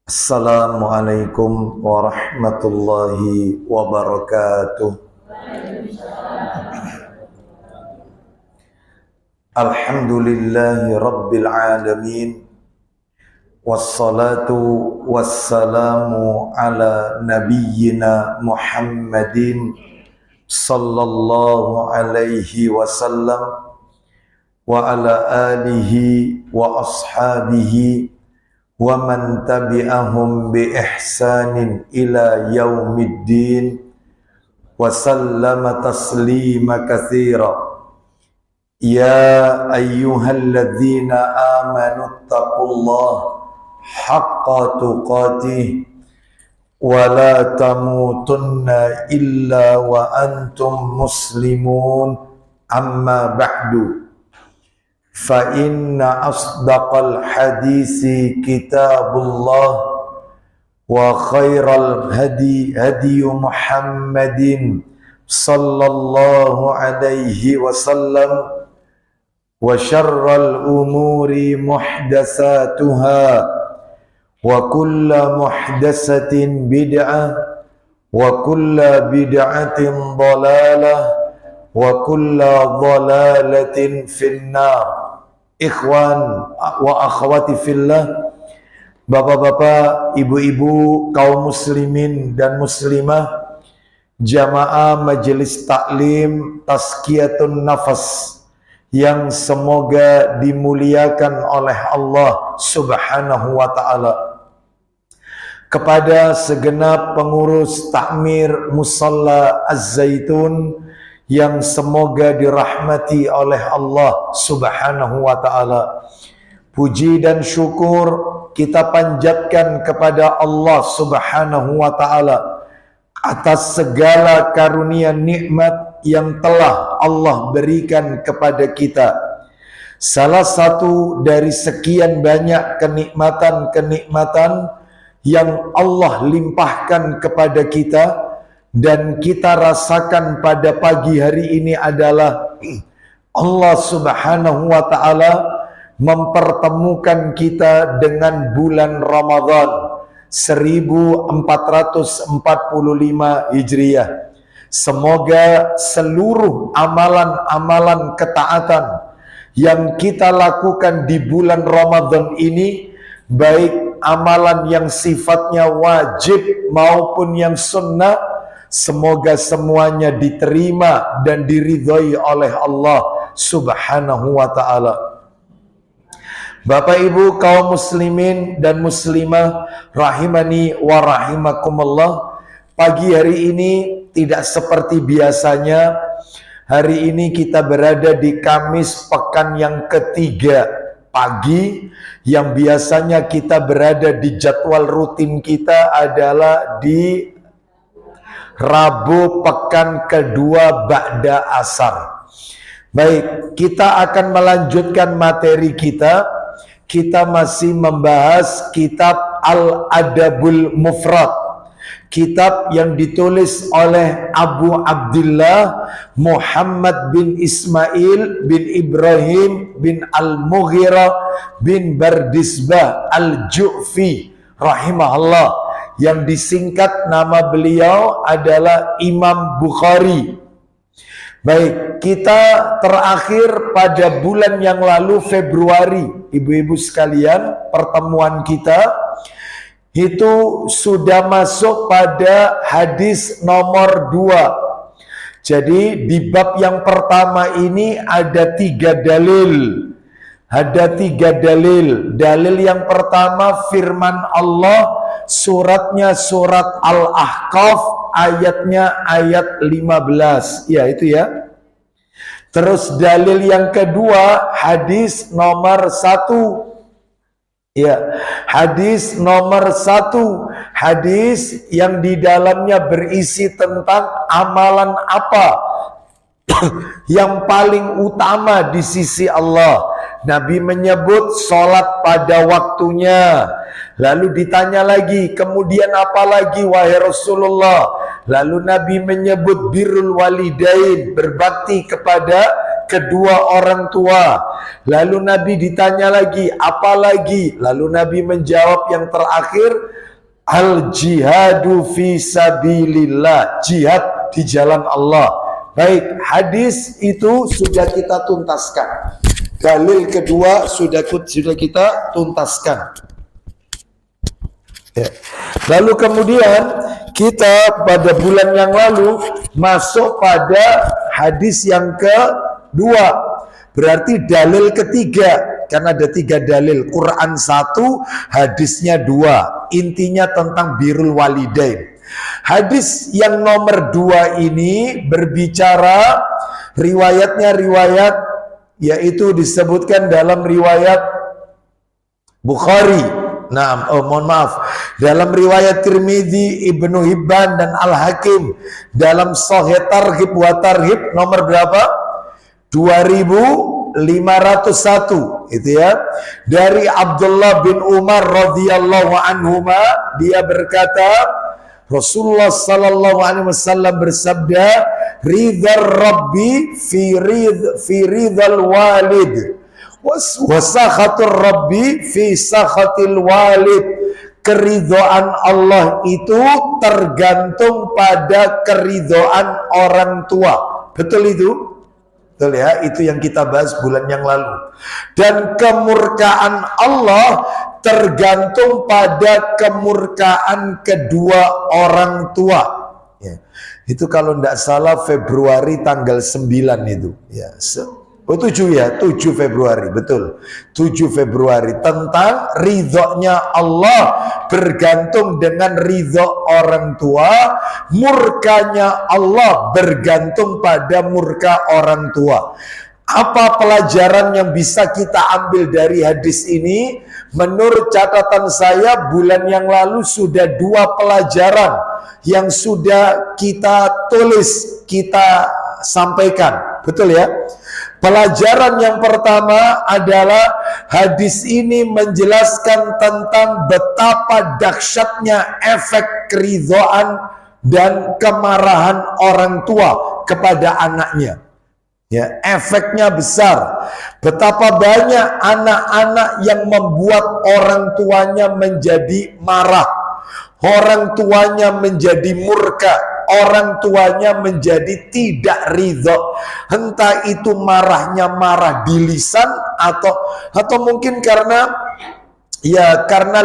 Assalamualaikum warahmatullahi wabarakatuh. Alhamdulillahi rabbil alamin. Wassalatu wassalamu ala nabiyyina Muhammadin sallallahu alaihi wasallam wa ala alihi wa ashabihi wa man tabi'ahum bi ihsanin ila yaumiddin wa sallama taslima katsira. Ya ayyuhalladzina amanu taqullaha haqqa tuqatih wa la tamutunna illa wa antum muslimun, amma ba'du. Fa inna asdaqal hadisi kitabullah wa khairal hadi Muhammadin sallallahu alaihi wasallam wa syarral umuri muhdatsatuha wa kulla muhdatsatin bid'ah wa kulla bid'atin dhalalah wa kulla dhalalatin finnar. Ikhwan wa akhwati fillah, bapak-bapak, ibu-ibu, kaum muslimin dan muslimah, jamaah majelis taklim Tazkiyatun Nafas yang semoga dimuliakan oleh Allah Subhanahu wa ta'ala. Kepada segenap pengurus takmir Musalla Az-Zaitun yang semoga dirahmati oleh Allah Subhanahu wa ta'ala, puji dan syukur kita panjatkan kepada Allah Subhanahu wa ta'ala atas segala karunia nikmat yang telah Allah berikan kepada kita. Salah satu dari sekian banyak kenikmatan-kenikmatan yang Allah limpahkan kepada kita dan kita rasakan pada pagi hari ini adalah Allah Subhanahu wa ta'ala mempertemukan kita dengan bulan Ramadan 1445 Hijriah. Semoga seluruh amalan-amalan ketaatan yang kita lakukan di bulan Ramadan ini, baik amalan yang sifatnya wajib maupun yang sunnah, semoga semuanya diterima dan diridhai oleh Allah Subhanahu wa ta'ala. Bapak Ibu kaum muslimin dan muslimah rahimani wa rahimakumullah, pagi hari ini tidak seperti biasanya. Hari ini kita berada di Kamis pekan yang ketiga pagi, yang biasanya kita berada di jadwal rutin kita adalah di Rabu pekan kedua ba'da asar. Baik, kita akan melanjutkan materi kita. Kita masih membahas kitab Al-Adabul Mufrad, kitab yang ditulis oleh Abu Abdullah Muhammad bin Ismail bin Ibrahim bin Al-Mughirah bin Bardisbah Al-Ju'fi rahimahullah, yang disingkat nama beliau adalah Imam Bukhari. Baik, kita terakhir pada bulan yang lalu, Februari, ibu-ibu sekalian, pertemuan kita itu sudah masuk pada hadis nomor 2. Jadi di bab yang pertama ini ada 3 dalil. Ada 3 dalil. Dalil yang pertama firman Allah, suratnya surat Al-Ahqaf, ayatnya ayat 15. Ya, itu ya. Terus dalil yang kedua, hadis nomor 1. Ya, hadis nomor 1, hadis yang di dalamnya berisi tentang amalan apa yang paling utama di sisi Allah. Nabi menyebut sholat pada waktunya. Lalu ditanya lagi, kemudian apa lagi wahai Rasulullah? Lalu Nabi menyebut birrul walidain, berbakti kepada kedua orang tua. Lalu Nabi ditanya lagi, apa lagi? Lalu Nabi menjawab yang terakhir, al jihadu fi sabilillah, jihad di jalan Allah. Baik, hadis itu sudah kita tuntaskan. Dalil kedua sudah kita tuntaskan. Ya. Lalu kemudian kita pada bulan yang lalu masuk pada hadis yang kedua. Berarti dalil ketiga, karena ada 3 dalil. Quran 1, hadisnya 2. Intinya tentang birrul walidain. Hadis yang nomor 2 ini berbicara, riwayatnya riwayat, yaitu disebutkan dalam riwayat Bukhari. Nah, mohon maaf, dalam riwayat Tirmidzi, Ibnu Hibban dan Al-Hakim, dalam Sahih Targhib wa Tarhib nomor berapa? 2501, itu ya. Dari Abdullah bin Umar radhiyallahu anhuma, dia berkata, Rasulullah sallallahu alaihi wasallam bersabda, ridhar rabbi fi ridhal walid, wasakhatur rabbi fi sakhatil walid. Keridhaan Allah itu tergantung pada keridhaan orang tua. Betul itu? Betul ya, itu yang kita bahas bulan yang lalu. Dan kemurkaan Allah tergantung pada kemurkaan kedua orang tua. Ya. Itu kalau tidak salah Februari tanggal 9 itu. Ya. Oh 7 ya, 7 Februari, betul. 7 Februari, tentang ridhonya Allah bergantung dengan ridho orang tua, murkanya Allah bergantung pada murka orang tua. Apa pelajaran yang bisa kita ambil dari hadis ini? Menurut catatan saya, bulan yang lalu sudah 2 pelajaran yang sudah kita tulis, kita sampaikan. Betul ya? Pelajaran yang pertama adalah hadis ini menjelaskan tentang betapa dahsyatnya efek keridhaan dan kemarahan orang tua kepada anaknya. Ya, efeknya besar. Betapa banyak anak-anak yang membuat orang tuanya menjadi marah, orang tuanya menjadi murka, orang tuanya menjadi tidak ridho. Entah itu marahnya marah di lisan atau mungkin karena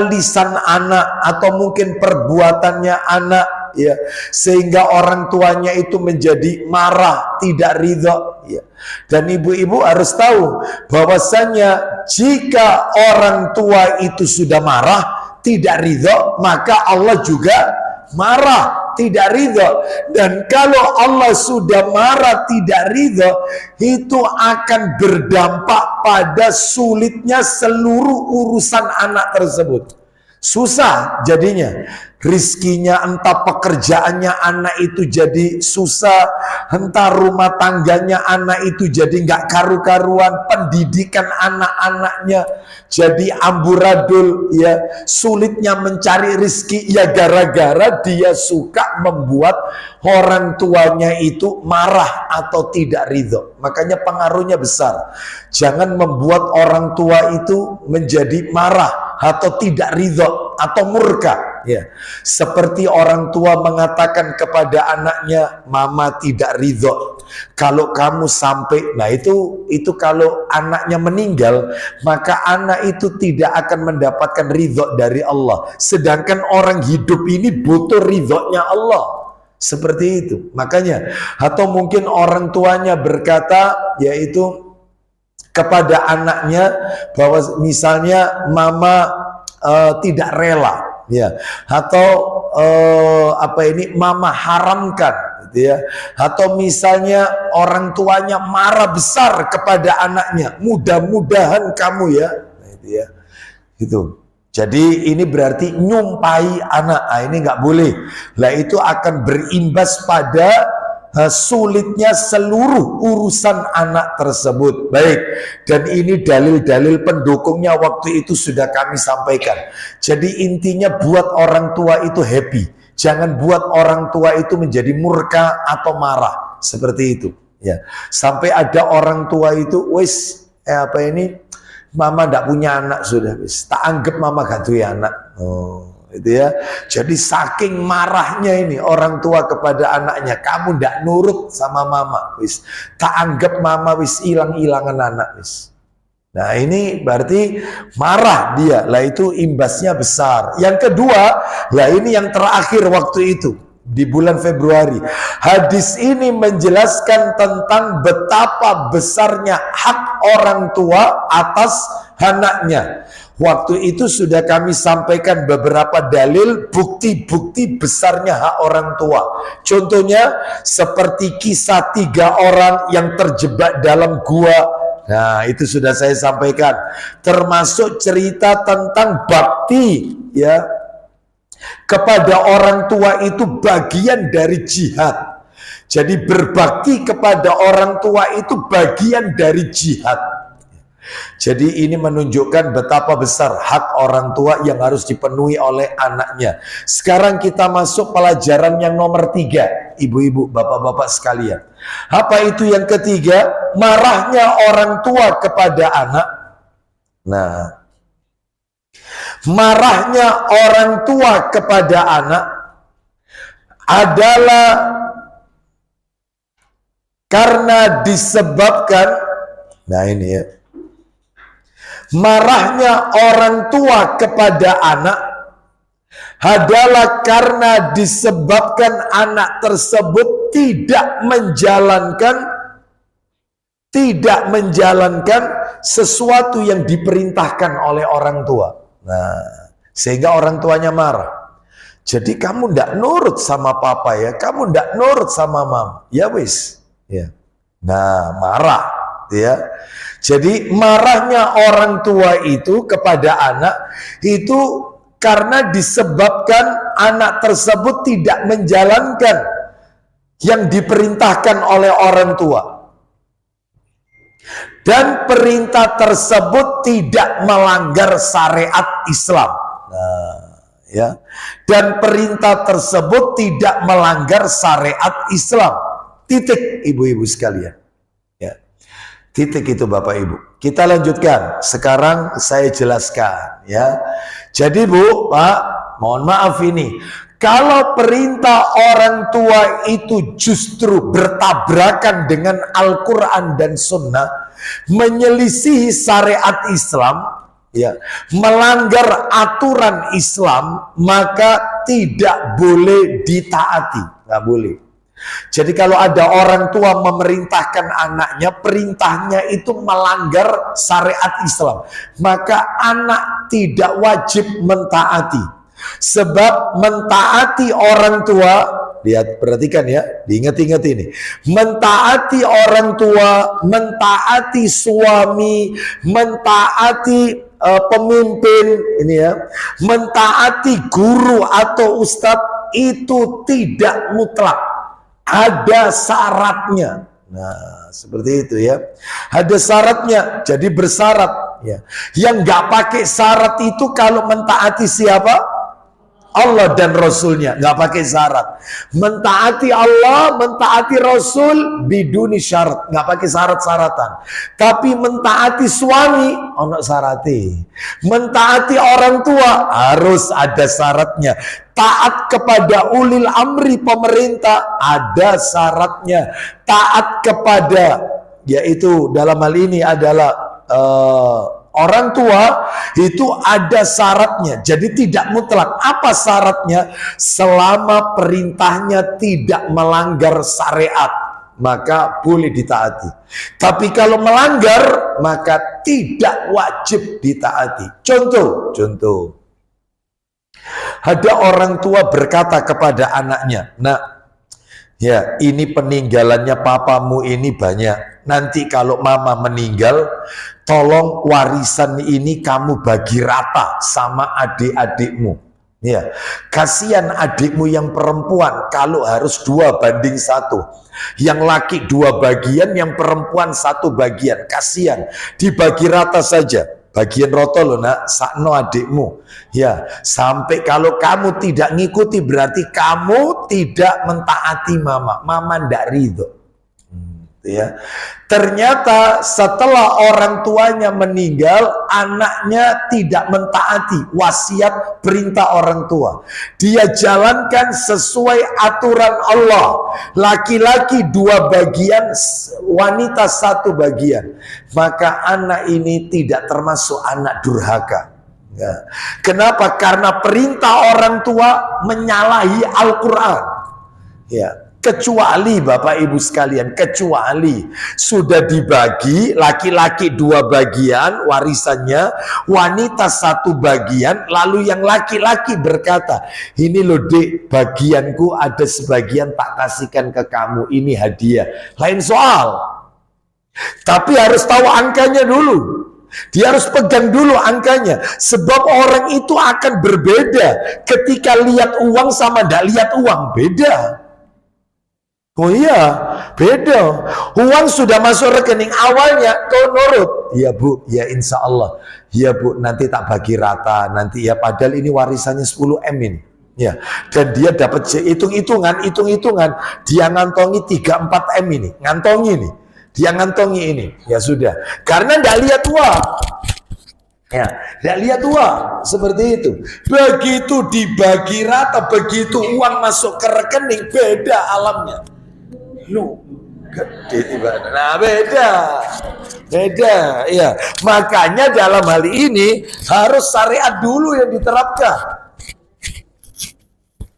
lisan anak, atau mungkin perbuatannya anak, ya, sehingga orang tuanya itu menjadi marah, tidak ridho, ya. Dan ibu-ibu harus tahu bahwasanya jika orang tua itu sudah marah, tidak ridho, maka Allah juga marah, tidak ridho. Dan kalau Allah sudah marah, tidak ridho, itu akan berdampak pada sulitnya seluruh urusan anak tersebut. Susah jadinya, rizkinya, entah pekerjaannya anak itu jadi susah, entah rumah tangganya anak itu jadi nggak karu-karuan, pendidikan anak-anaknya jadi amburadul, ya, sulitnya mencari rizki, ya gara-gara dia suka membuat orang tuanya itu marah atau tidak ridho. Makanya pengaruhnya besar. Jangan membuat orang tua itu menjadi marah atau tidak ridho atau murka, ya. Seperti orang tua mengatakan kepada anaknya, mama tidak ridho kalau kamu sampai, nah itu kalau anaknya meninggal, maka anak itu tidak akan mendapatkan ridho dari Allah. Sedangkan orang hidup ini butuh ridhonya Allah. Seperti itu. Makanya, atau mungkin orang tuanya berkata, yaitu kepada anaknya, bahwa misalnya mama tidak rela, ya, atau mama haramkan, gitu ya, atau misalnya orang tuanya marah besar kepada anaknya, mudah-mudahan kamu ya, gitu ya, gitu. Jadi ini berarti nyumpai anak, ini nggak boleh. Lah itu akan berimbas pada sulitnya seluruh urusan anak tersebut. Baik, dan ini dalil-dalil pendukungnya waktu itu sudah kami sampaikan. Jadi intinya buat orang tua itu happy. Jangan buat orang tua itu menjadi murka atau marah. Seperti itu. Ya, sampai ada orang tua itu, wis, mama ndak punya anak sudah, wis, tak anggap mama gak punya anak. Oh, itu ya. Jadi saking marahnya ini orang tua kepada anaknya, kamu ndak nurut sama mama, wis, tak anggap mama wis hilang-hilangan anak, wis. Nah ini berarti marah dia, lah itu imbasnya besar. Yang kedua, lah ini yang terakhir waktu itu di bulan Februari. Hadis ini menjelaskan tentang betapa besarnya hak orang tua atas anaknya. Waktu itu sudah kami sampaikan beberapa dalil bukti-bukti besarnya hak orang tua. Contohnya seperti kisah 3 orang yang terjebak dalam gua. Nah, itu sudah saya sampaikan. Termasuk cerita tentang bakti ya kepada orang tua itu bagian dari jihad. Jadi berbakti kepada orang tua itu bagian dari jihad. Jadi ini menunjukkan betapa besar hak orang tua yang harus dipenuhi oleh anaknya. Sekarang kita masuk pelajaran yang nomor 3, ibu-ibu, bapak-bapak sekalian. Apa itu yang ketiga? Marahnya orang tua kepada anak. Nah, marahnya orang tua kepada anak adalah karena disebabkan, nah ini ya, marahnya orang tua kepada anak adalah karena disebabkan anak tersebut tidak menjalankan sesuatu yang diperintahkan oleh orang tua. Nah, sehingga orang tuanya marah. Jadi kamu ndak nurut sama papa ya, kamu ndak nurut sama mama. Ya wis, ya. Nah, marah, ya. Jadi marahnya orang tua itu kepada anak itu karena disebabkan anak tersebut tidak menjalankan yang diperintahkan oleh orang tua. Dan perintah tersebut tidak melanggar syariat Islam. Nah, ya. Dan perintah tersebut tidak melanggar syariat Islam. Titik, ibu-ibu sekalian. Ya. Titik itu Bapak Ibu. Kita lanjutkan. Sekarang saya jelaskan ya. Jadi Bu, Pak, mohon maaf ini. Kalau perintah orang tua itu justru bertabrakan dengan Al-Quran dan Sunnah, menyelisihi syariat Islam, ya, melanggar aturan Islam, maka tidak boleh ditaati, nggak boleh. Jadi kalau ada orang tua memerintahkan anaknya, perintahnya itu melanggar syariat Islam, maka anak tidak wajib mentaati. Sebab mentaati orang tua, lihat, perhatikan ya, diingat-ingat ini. Mentaati orang tua, mentaati suami, mentaati pemimpin, ini ya, mentaati guru atau ustadz itu tidak mutlak. Ada syaratnya. Nah, seperti itu ya. Ada syaratnya, jadi bersyarat ya. Yang nggak pakai syarat itu kalau mentaati siapa? Allah dan Rasulnya, nggak pakai syarat. Mentaati Allah, mentaati Rasul, biduni syarat, nggak pakai syarat-syaratan. Tapi mentaati suami, ono syarati. Mentaati orang tua harus ada syaratnya. Taat kepada ulil amri pemerintah ada syaratnya. Taat kepada, yaitu dalam hal ini adalah orang tua itu ada syaratnya. Jadi tidak mutlak. Apa syaratnya? Selama perintahnya tidak melanggar syariat, maka boleh ditaati. Tapi kalau melanggar, maka tidak wajib ditaati. Contoh. Ada orang tua berkata kepada anaknya, "Nak, ya ini peninggalannya papamu ini banyak. Nanti kalau mama meninggal, tolong warisan ini kamu bagi rata sama adik-adikmu. Ya, kasihan adikmu yang perempuan kalau harus 2:1. Yang laki 2 bagian, yang perempuan 1 bagian. Kasihan, dibagi rata saja. Bagian roto loh nak, sakno adikmu. Ya, sampai kalau kamu tidak ngikuti berarti kamu tidak mentaati mama. Mama ndak ridho." Ya. Ternyata setelah orang tuanya meninggal, anaknya tidak mentaati wasiat perintah orang tua. Dia jalankan sesuai aturan Allah. Laki-laki 2 bagian, wanita 1 bagian. Maka anak ini tidak termasuk anak durhaka. Ya. Kenapa? Karena perintah orang tua menyalahi Al-Quran. Ya. Kecuali Bapak Ibu sekalian, kecuali sudah dibagi, laki-laki 2 bagian warisannya, wanita 1 bagian, lalu yang laki-laki berkata, ini loh dek, bagianku ada sebagian tak kasihkan ke kamu, ini hadiah. Lain soal. Tapi harus tahu angkanya dulu. Dia harus pegang dulu angkanya. Sebab orang itu akan berbeda ketika lihat uang sama tidak lihat uang. Beda. Oh iya, beda. Uang sudah masuk rekening awalnya, kau nurut. Ya bu, ya insya Allah. Ya bu, nanti tak bagi rata. Nanti ya, padahal ini warisannya 10 M ini. Ya, dan dia dapat hitung-hitungan. Dia ngantongi 3-4 M ini. Ngantongi ini. Dia ngantongi ini. Ya sudah. Karena tidak lihat uang. Ya, tidak lihat uang seperti itu. Begitu dibagi rata, begitu uang masuk ke rekening, beda alamnya. Lu gede ibadah. Nah, beda, ya. Makanya dalam hal ini harus syariat dulu yang diterapkan.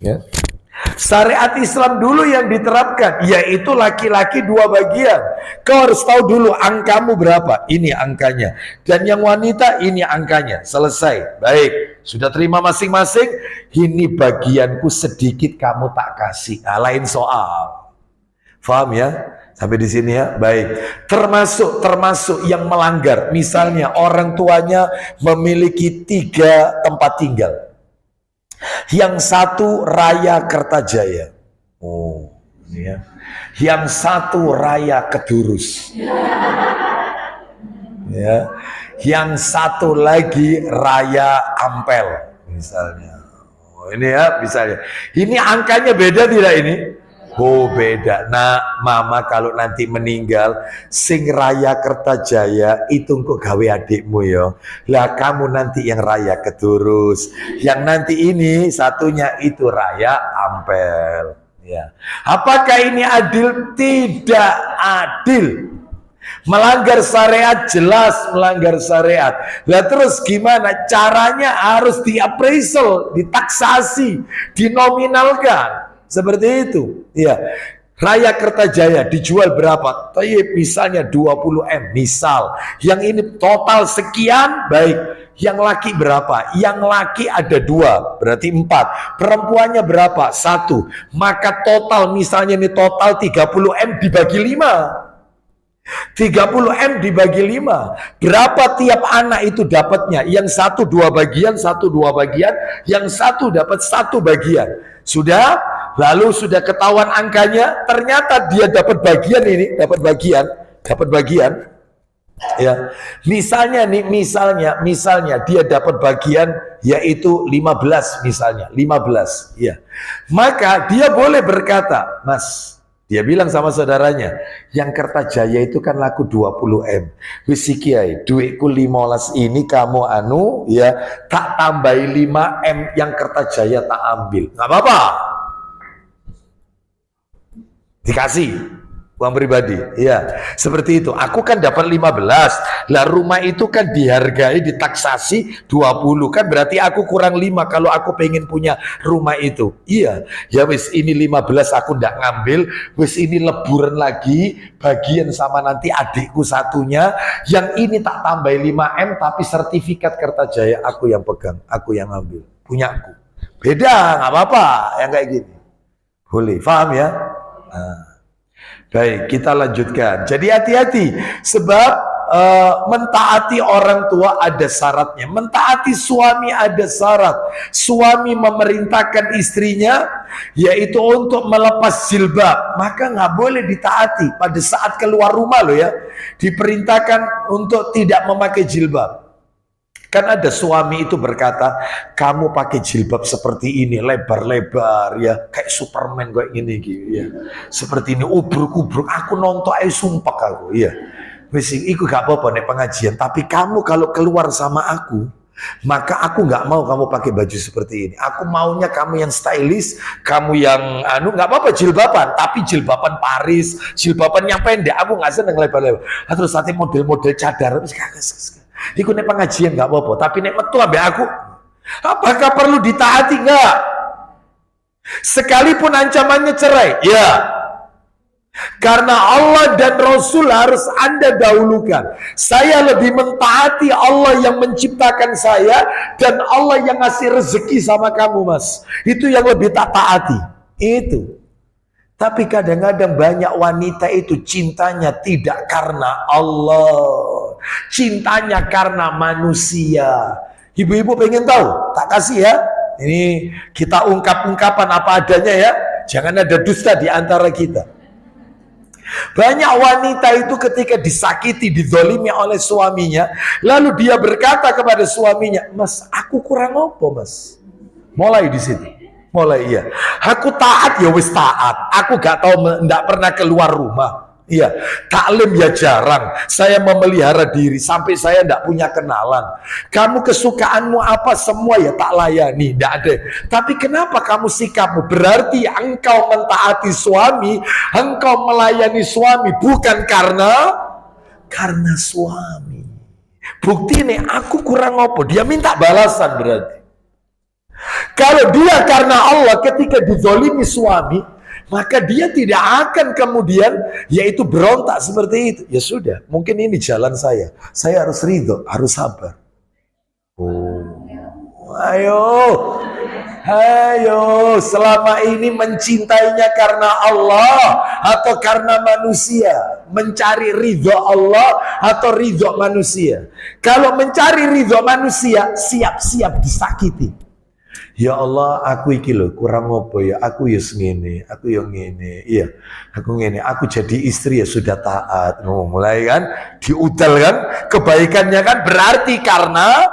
Ya. Syariat Islam dulu yang diterapkan, yaitu laki-laki 2 bagian. Kau harus tahu dulu angkamu berapa. Ini angkanya. Dan yang wanita ini angkanya. Selesai. Baik. Sudah terima masing-masing. Ini bagianku sedikit kamu tak kasih. Nah, lain soal. Faham ya? Sampai di sini ya? Baik. Termasuk yang melanggar. Misalnya orang tuanya memiliki 3 tempat tinggal. Yang 1 Raya Kertajaya. Oh, ini ya. Yang 1 Raya Kedurus. Ya. Yang 1 lagi Raya Ampel misalnya. Oh, ini ya, misalnya. Ini angkanya beda tidak ini? Oh beda. Nah mama kalau nanti meninggal, sing Raya Kertajaya itu kok gawe adikmu ya. Lah kamu nanti yang Raya Kedurus, yang nanti ini satunya itu Raya Ampel. Ya. Apakah ini adil? Tidak adil. Melanggar syariat, jelas melanggar syariat. Lah terus gimana? Caranya harus diappraisal, ditaksasi, dinominalkan. Seperti itu. Ya. Raya Kertajaya dijual berapa? Tayyib misalnya 20 M. Misal. Yang ini total sekian, baik. Yang laki berapa? Yang laki ada 2, berarti 4. Perempuannya berapa? 1. Maka total misalnya ini total 30 M dibagi 5. 30 M dibagi 5. Berapa tiap anak itu dapatnya? Yang 1 2 bagian, 1 2 bagian, yang 1 dapat 1 bagian. Sudah? Lalu sudah ketahuan angkanya, ternyata dia dapat bagian ini, dapat bagian. Ya. Misalnya dia dapat bagian yaitu 15 misalnya, 15, ya. Maka dia boleh berkata, "Mas," dia bilang sama saudaranya, "yang Kertajaya itu kan laku 20 M. Wis iki ae, duitku 15 ini kamu ya, tak tambahi 5 M yang Kertajaya tak ambil." Nggak apa-apa. Dikasih uang pribadi, ya seperti itu. Aku kan dapat 15, lah rumah itu kan dihargai, ditaksasi 20, kan berarti aku kurang 5 kalau aku pengen punya rumah itu. Iya, ya wis ini 15 aku ndak ngambil, wis ini leburan lagi, bagian sama nanti adikku satunya, yang ini tak tambah 5 M tapi sertifikat Kertajaya aku yang pegang, aku yang ambil, punyaku. Beda, nggak apa-apa yang kayak gini. Boleh, paham ya? Nah, baik, kita lanjutkan. Jadi hati-hati, sebab mentaati orang tua ada syaratnya. Mentaati suami ada syarat. Suami memerintahkan istrinya yaitu untuk melepas jilbab, maka nggak boleh ditaati pada saat keluar rumah loh ya. Diperintahkan untuk tidak memakai jilbab. Kan ada suami itu berkata, kamu pakai jilbab seperti ini, lebar-lebar ya, kayak Superman kayak gini gitu ya. Seperti ini ubruk-ubruk, aku nonton sumpah aku ya. Wis iku gak apa-apa nek pengajian, tapi kamu kalau keluar sama aku, maka aku nggak mau kamu pakai baju seperti ini. Aku maunya kamu yang stylish, kamu yang nggak apa-apa jilbaban, tapi jilbaban Paris, jilbaban yang pendek. Aku nggak seneng lebar-lebar. Terus nanti model-model cadar, iku nek pengajian nggak apa-apa, tapi nek metu ambek aku, apakah perlu ditaati nggak? Sekalipun ancamannya cerai, ya. Karena Allah dan Rasul harus Anda dahulukan. Saya lebih mentaati Allah yang menciptakan saya dan Allah yang ngasih rezeki sama kamu, Mas. Itu yang lebih tak taati. Itu. Tapi kadang-kadang banyak wanita itu cintanya tidak karena Allah. Cintanya karena manusia. Ibu-ibu pengen tahu? Tak kasih ya. Ini kita ungkap-ungkapan apa adanya ya. Jangan ada dusta di antara kita. Banyak wanita itu ketika disakiti, dizolimi oleh suaminya, lalu dia berkata kepada suaminya, Mas, aku kurang apa, Mas? Mulai di situ. Mulai iya. Aku taat ya wis taat. Aku gak tahu, ndak pernah keluar rumah. Iya, taklim ya jarang. Saya memelihara diri sampai saya ndak punya kenalan. Kamu kesukaanmu apa semua ya tak layani, ndak ada. Tapi kenapa kamu sikapmu? Berarti engkau mentaati suami, engkau melayani suami bukan karena suami. Bukti nih aku kurang apa? Dia minta balasan berarti. Kalau dia karena Allah ketika dizolimi suami, maka dia tidak akan kemudian yaitu berontak seperti itu. Ya sudah, mungkin ini jalan saya. Saya harus ridho, harus sabar. Ayo, selama ini mencintainya karena Allah atau karena manusia, mencari ridho Allah atau ridho manusia. Kalau mencari ridho manusia, siap-siap disakiti. Ya Allah, aku iki lho kurang apa ya, aku ya ngene, aku yang ngene, iya, aku ngene, aku jadi istri ya sudah taat, mulai kan, diudal kan, kebaikannya kan berarti karena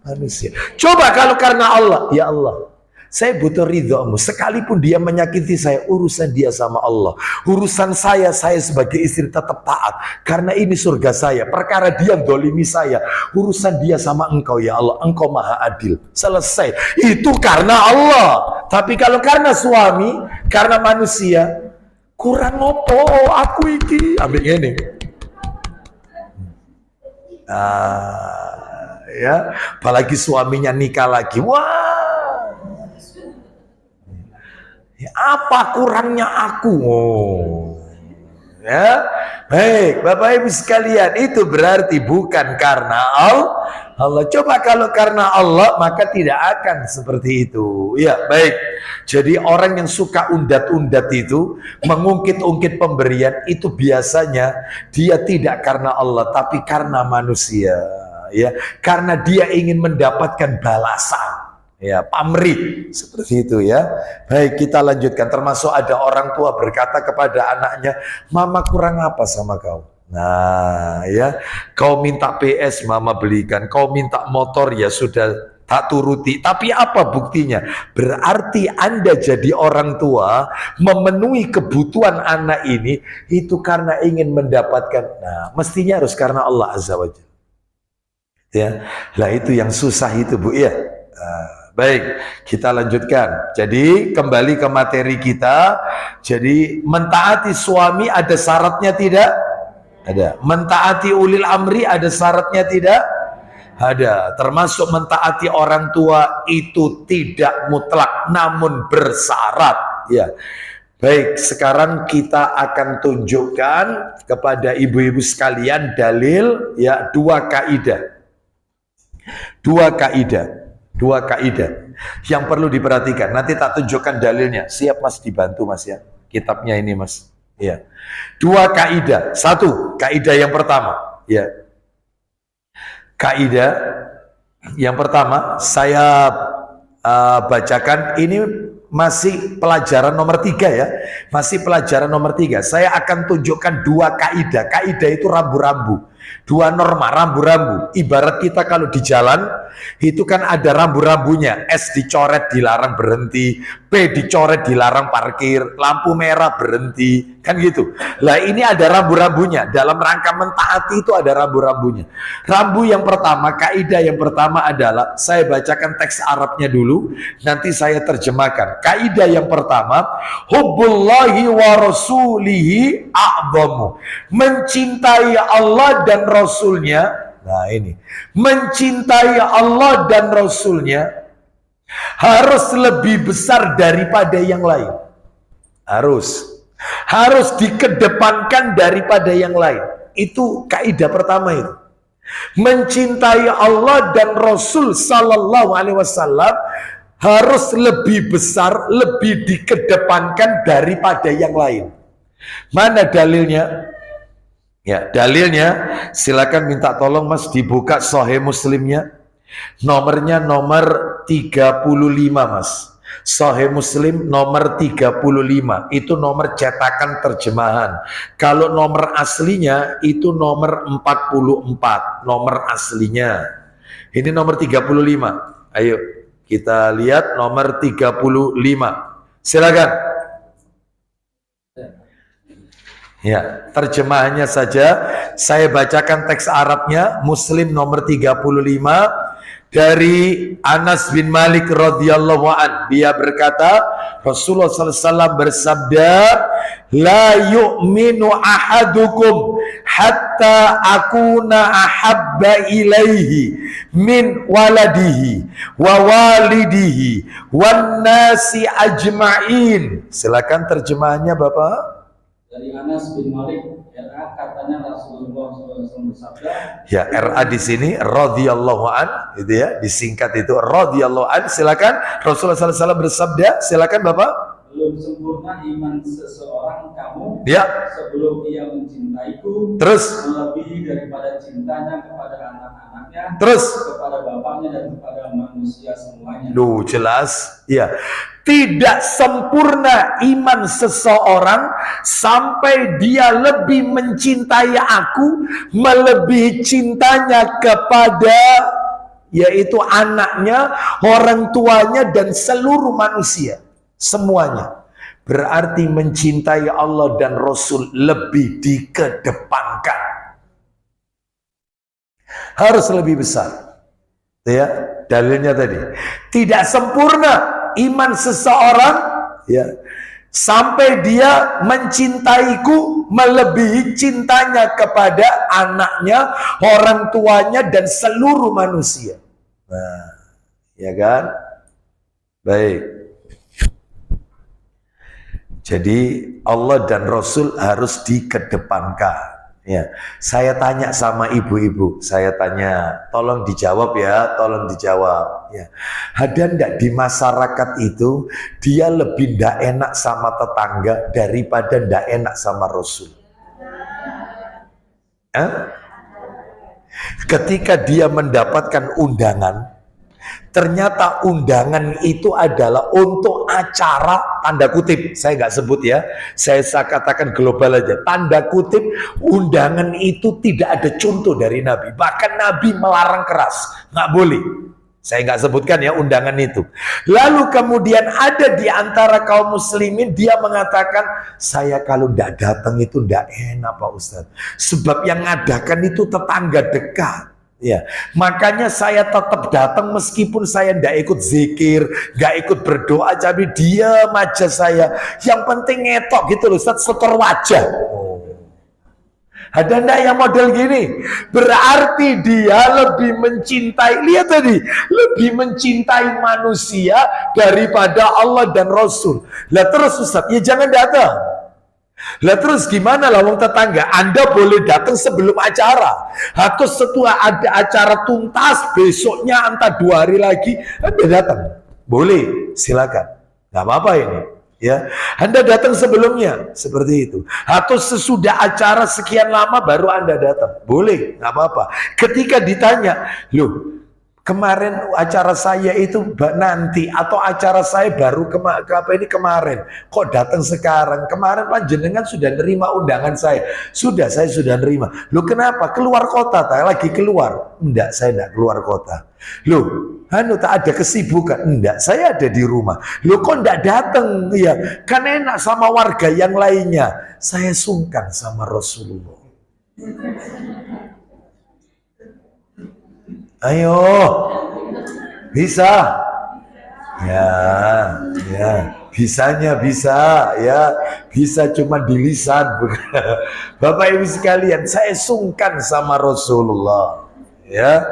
manusia. Coba kalau karena Allah, ya Allah, saya butuh ridhomu, sekalipun dia menyakiti saya, urusan dia sama Allah, urusan saya sebagai istri tetap taat, karena ini surga saya, perkara dia dolimi saya, urusan dia sama engkau ya Allah, engkau maha adil, selesai. Itu karena Allah. Tapi kalau karena suami, karena manusia, kurang opo aku iki, ambil ini. Ya, apalagi suaminya nikah lagi, wah. Apa kurangnya aku? Ya, baik, Bapak Ibu sekalian, itu berarti bukan karena Allah. Coba kalau karena Allah, maka tidak akan seperti itu. Ya, baik. Jadi orang yang suka undat-undat itu, mengungkit-ungkit pemberian itu biasanya dia tidak karena Allah, tapi karena manusia. Ya, karena dia ingin mendapatkan balasan. Ya, pamrih seperti itu ya. Baik, kita lanjutkan. Termasuk ada orang tua berkata kepada anaknya, mama kurang apa sama kau? Nah ya, kau minta PS mama belikan, kau minta motor ya sudah tak turuti. Tapi apa buktinya? Berarti Anda jadi orang tua memenuhi kebutuhan anak ini itu karena ingin mendapatkan. Nah, mestinya harus karena Allah Azza wa Jalla. Ya, lah itu yang susah itu Bu ya. Baik, kita lanjutkan. Jadi kembali ke materi kita. Jadi mentaati suami ada syaratnya tidak? Ada. Mentaati ulil amri ada syaratnya tidak? Ada. Termasuk mentaati orang tua itu tidak mutlak, namun bersyarat. Ya. Baik, sekarang kita akan tunjukkan kepada ibu-ibu sekalian dalil ya, dua kaidah. Dua kaidah yang perlu diperhatikan. Nanti tak tunjukkan dalilnya. Siap Mas, dibantu Mas ya. Kitabnya ini Mas. Ya. Dua kaidah. Satu, kaidah yang pertama. Ya. Kaidah yang pertama saya bacakan. Ini masih pelajaran nomor 3 ya. Masih pelajaran nomor 3. Saya akan tunjukkan dua kaidah. Kaidah itu rambu-rambu. Dua norma, rambu-rambu. Ibarat kita kalau di jalan, itu kan ada rambu-rambunya. S dicoret dilarang berhenti, P dicoret dilarang parkir, lampu merah berhenti, kan gitu. Lah ini ada rambu-rambunya. Dalam rangka mentaati itu ada rambu-rambunya. Rambu yang pertama, kaidah yang pertama adalah, saya bacakan teks Arabnya dulu, nanti saya terjemahkan. Kaidah yang pertama, hubbullahi wa rasulihi a'zamu. Mencintai Allah dan Rasulnya. Nah ini, mencintai Allah dan Rasulnya harus lebih besar daripada yang lain. Harus dikedepankan daripada yang lain. Itu kaidah pertama itu. Mencintai Allah dan Rasul sallallahu alaihi wasallam harus lebih besar, lebih dikedepankan daripada yang lain. Mana dalilnya? Ya, dalilnya silakan minta tolong Mas dibuka Sahih Muslimnya. Nomornya nomor 35 Mas. Sahih Muslim nomor 35. Itu nomor cetakan terjemahan. Kalau nomor aslinya itu nomor 44. Nomor aslinya. Ini nomor 35. Ayo kita lihat nomor 35. Silakan. Ya, terjemahannya saja. Saya bacakan teks Arabnya. Muslim nomor 35 dari Anas bin Malik radhiyallahu an. Dia berkata, Rasulullah SAW bersabda, la yu'minu ahadukum hatta akuna ahabba ilaihi min waladihi wa walidihi wan nasi ajma'in. Silakan terjemahannya Bapak. Dari Anas bin Malik, RA, katanya Rasulullah SAW bersabda. Ya, RA di sini radhiyallahu an, itu ya, disingkat itu radhiyallahu an. Silakan, Rasulullah SAW bersabda. Silakan Bapak. Belum sempurna iman seseorang kamu, ya, sebelum ia mencintaiku, terus melebihi daripada cintanya kepada anak-anaknya, terus kepada bapaknya dan kepada manusia semuanya. Duh, jelas. Ya. Tidak sempurna iman seseorang sampai dia lebih mencintai aku, melebihi cintanya kepada, yaitu anaknya, orang tuanya, dan seluruh manusia. Semuanya. Berarti mencintai Allah dan Rasul lebih dikedepankan. Harus lebih besar. Ya, dalilnya tadi. Tidak sempurna iman seseorang ya sampai dia mencintaiku melebihi cintanya kepada anaknya, orang tuanya, dan seluruh manusia. Nah, ya kan? Baik. Jadi Allah dan Rasul harus dikedepankan. Ya, saya tanya sama ibu-ibu, saya tanya, tolong dijawab ya, tolong dijawab. Ya, ada ndak di masyarakat itu dia lebih ndak enak sama tetangga daripada ndak enak sama Rasul? Ketika dia mendapatkan undangan, ternyata undangan itu adalah untuk acara, tanda kutip, saya nggak sebut ya, saya katakan global aja, tanda kutip, undangan itu tidak ada contoh dari Nabi, bahkan Nabi melarang keras, nggak boleh. Saya nggak sebutkan ya undangan itu. Lalu kemudian ada di antara kaum muslimin, dia mengatakan, saya kalau nggak datang itu nggak enak Pak Ustadz, sebab yang ngadakan itu tetangga dekat. Ya, makanya saya tetap datang meskipun saya tidak ikut zikir, nggak ikut berdoa, tapi diam aja saya. Yang penting ngetok gitu loh, Ustaz, setor wajah. Ada ndak yang model gini? Berarti dia lebih mencintai, lihat tadi, lebih mencintai manusia daripada Allah dan Rasul. Lah terus Ustaz, ya jangan datang. Lah terus gimana lah wong tetangga? Anda boleh datang sebelum acara, atau setelah ada acara tuntas, besoknya entah 2 hari lagi Anda datang, boleh, silakan, nggak apa-apa ini. Ya, Anda datang sebelumnya seperti itu, atau sesudah acara sekian lama baru Anda datang, boleh, nggak apa-apa. Ketika ditanya, loh, Kemarin acara saya itu nanti, atau acara saya baru kemarin. Kok datang sekarang? Kemarin panjenengan sudah nerima undangan saya. Saya sudah nerima. Loh kenapa? Keluar kota, lagi keluar. Enggak, saya enggak keluar kota. Loh, tak ada kesibukan. Enggak, saya ada di rumah. Loh kok enggak datang? Ya, kan enak sama warga yang lainnya. Saya sungkan sama Rasulullah. Ayo, bisa, ya, bisanya bisa, ya, bisa cuma di lisan. Bapak Ibu sekalian, saya sungkan sama Rasulullah, ya.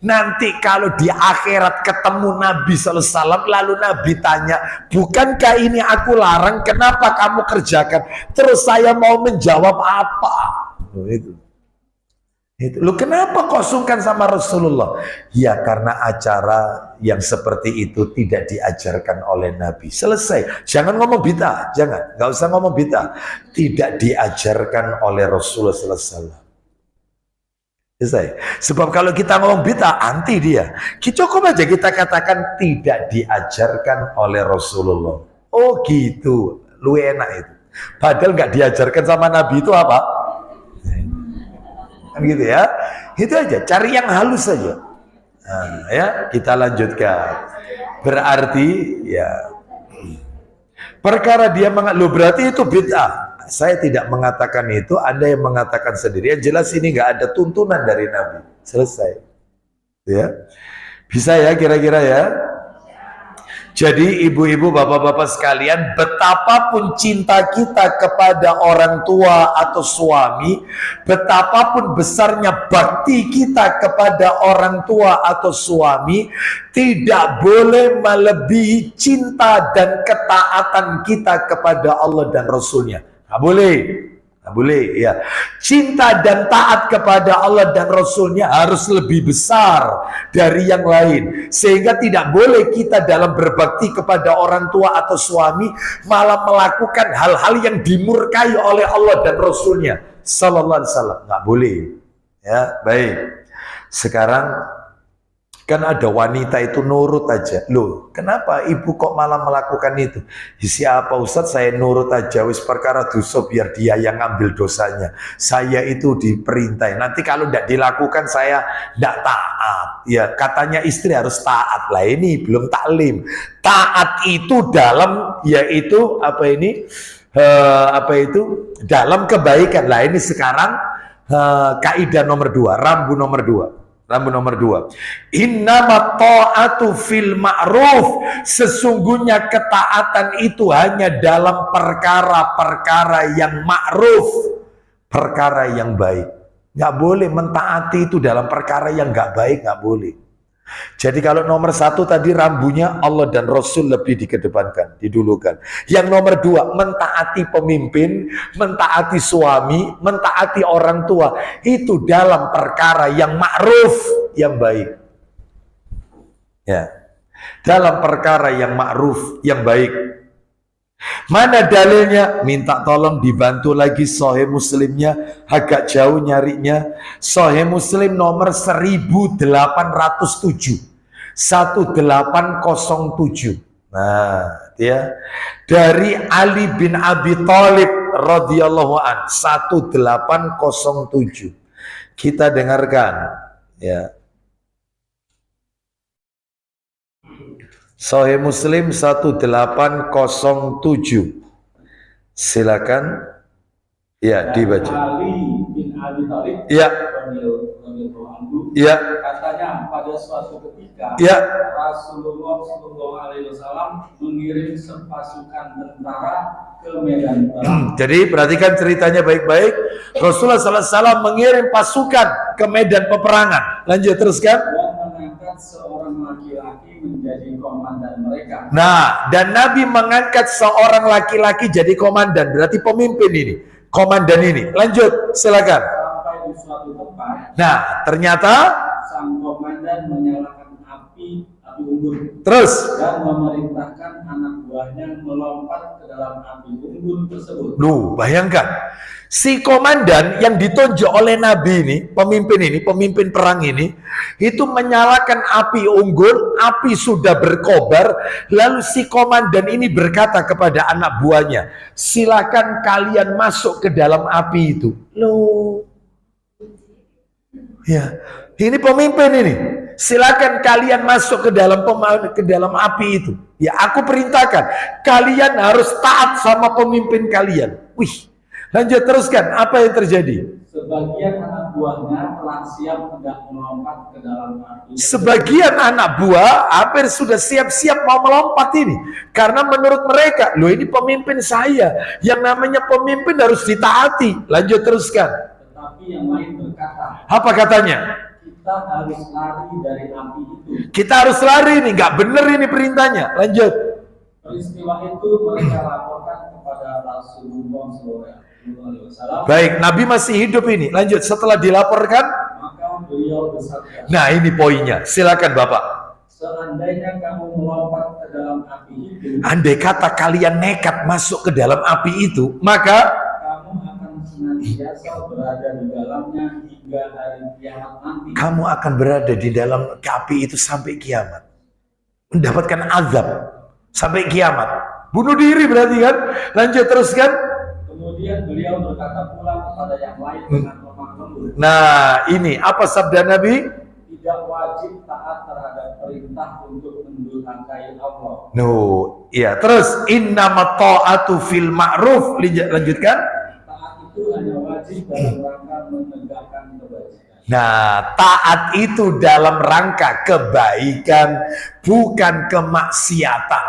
Nanti kalau di akhirat ketemu Nabi SAW, lalu Nabi tanya, bukankah ini aku larang, kenapa kamu kerjakan? Terus saya mau menjawab apa? Itu. Lu kenapa kok sungkan sama Rasulullah? Ya karena acara yang seperti itu tidak diajarkan oleh Nabi. Selesai. Jangan ngomong bid'ah, jangan. Nggak usah ngomong bid'ah. Tidak diajarkan oleh Rasulullah SAW. Selesai. Sebab kalau kita ngomong bid'ah, anti dia. Cukup aja kita katakan tidak diajarkan oleh Rasulullah. Oh gitu, lu enak itu. Padahal nggak diajarkan sama Nabi itu apa? Gitu ya, itu aja, cari yang halus saja. Nah, ya kita lanjutkan. Berarti ya perkara dia lo berarti itu bid'ah. Saya tidak mengatakan itu, Anda yang mengatakan sendiri. Yang jelas ini nggak ada tuntunan dari Nabi. Selesai. Ya, bisa ya kira-kira ya. Jadi ibu-ibu, bapak-bapak sekalian, betapapun cinta kita kepada orang tua atau suami, betapapun besarnya bakti kita kepada orang tua atau suami, tidak boleh melebihi cinta dan ketaatan kita kepada Allah dan Rasulnya. Nggak boleh. Boleh ya. Cinta dan taat kepada Allah dan Rasulnya harus lebih besar dari yang lain, sehingga tidak boleh kita dalam berbakti kepada orang tua atau suami malah melakukan hal-hal yang dimurkai oleh Allah dan Rasulnya sallallahu alaihi wasallam. Nggak boleh ya. Baik, sekarang kan ada wanita itu nurut aja. Loh, kenapa ibu kok malah melakukan itu? Siapa Ustadz, saya nurut aja, wis perkara dosa biar dia yang ngambil dosanya. Saya itu diperintah. Nanti kalau tidak dilakukan saya tidak taat. Ya, katanya istri harus taat. Lah ini belum taklim. Taat itu dalam, yaitu apa ini? Dalam kebaikan. Lah ini sekarang kaidah nomor 2, rambu nomor 2. Rambu nomor 2. Innama ta'atu fil ma'ruf. Sesungguhnya ketaatan itu hanya dalam perkara-perkara yang ma'ruf, perkara yang baik. Nggak boleh mentaati itu dalam perkara yang nggak baik, nggak boleh. Jadi kalau nomor 1 tadi rambunya Allah dan Rasul lebih dikedepankan, didulukan. Yang nomor 2, mentaati pemimpin, mentaati suami, mentaati orang tua. Itu dalam perkara yang ma'ruf, yang baik. Ya, dalam perkara yang ma'ruf, yang baik. Mana dalilnya? Minta tolong dibantu lagi Sahih Muslimnya, agak jauh nyarinya. Sahih Muslim nomor 1807. 1807. Nah, ya. Dari Ali bin Abi Thalib radhiyallahu an, 1807. Kita dengarkan, ya. Sahih Muslim 1807. Silakan. Ya, dibaca. Ali bin Abi Thalib. Ya. Ya. Katanya pada suatu ketika, ya, Rasulullah SAW mengirim sepasukan tentara ke medan perang. Jadi perhatikan ceritanya baik-baik. Rasulullah SAW mengirim pasukan ke medan peperangan. Lanjut teruskan. Dan mengangkat seorang laki-laki menjadi komandan mereka. Nah, dan Nabi mengangkat seorang laki-laki jadi komandan. Berarti pemimpin ini, komandan ini. Lanjut, silakan. Sampai di suatu tempat. Nah, ternyata sang komandan menyalakan api api unggun Terus, dan memerintahkan anak buahnya melompat ke dalam api unggun tersebut. lu bayangkan, si komandan yang ditunjuk oleh Nabi ini, pemimpin perang ini, itu menyalakan api unggun, api sudah berkobar, lalu si komandan ini berkata kepada anak buahnya, silakan kalian masuk ke dalam api itu. Loh, ya, ini pemimpin ini. Silakan kalian masuk ke dalam api itu. Ya, aku perintahkan kalian harus taat sama pemimpin kalian. Wih, lanjut teruskan. Apa yang terjadi? Sebagian anak buahnya telah siap hendak melompat ke dalam api. Sebagian anak buah hampir sudah siap-siap mau melompat ini. Karena menurut mereka, loh ini pemimpin saya. Yang namanya pemimpin harus ditaati. Lanjut teruskan. Tetapi yang lain berkata, Apa katanya? kita harus lari dari api itu. Kita harus lari nih, nggak bener ini perintahnya. Lanjut. Peristiwa itu mereka laporkan kepada Rasulullah SAW. Baik, Nabi masih hidup ini. Lanjut, setelah dilaporkan, Maka beliau bersabda, nah ini poinnya. Silakan Bapak. seandainya kamu melompat ke dalam api itu, Andai kata kalian nekat masuk ke dalam api itu, maka kamu akan senantiasa berada di dalamnya hingga hari kiamat nanti. kamu akan berada di dalam api itu sampai kiamat. Mendapatkan azab sampai kiamat. Bunuh diri berarti kan? Lanjut teruskan. Kemudian beliau berkata pula kepada yang lain dengan lemah lembut, Nah, ini apa sabda Nabi? tidak wajib taat terhadap perintah untuk mendurhakai Allah. No, iya. Terus innamat ta'atu fil ma'ruf. Lanjutkan. Taat itu hanya wajib dalam rangka menegakkan kebajikan. Nah, taat itu dalam rangka kebaikan, bukan kemaksiatan.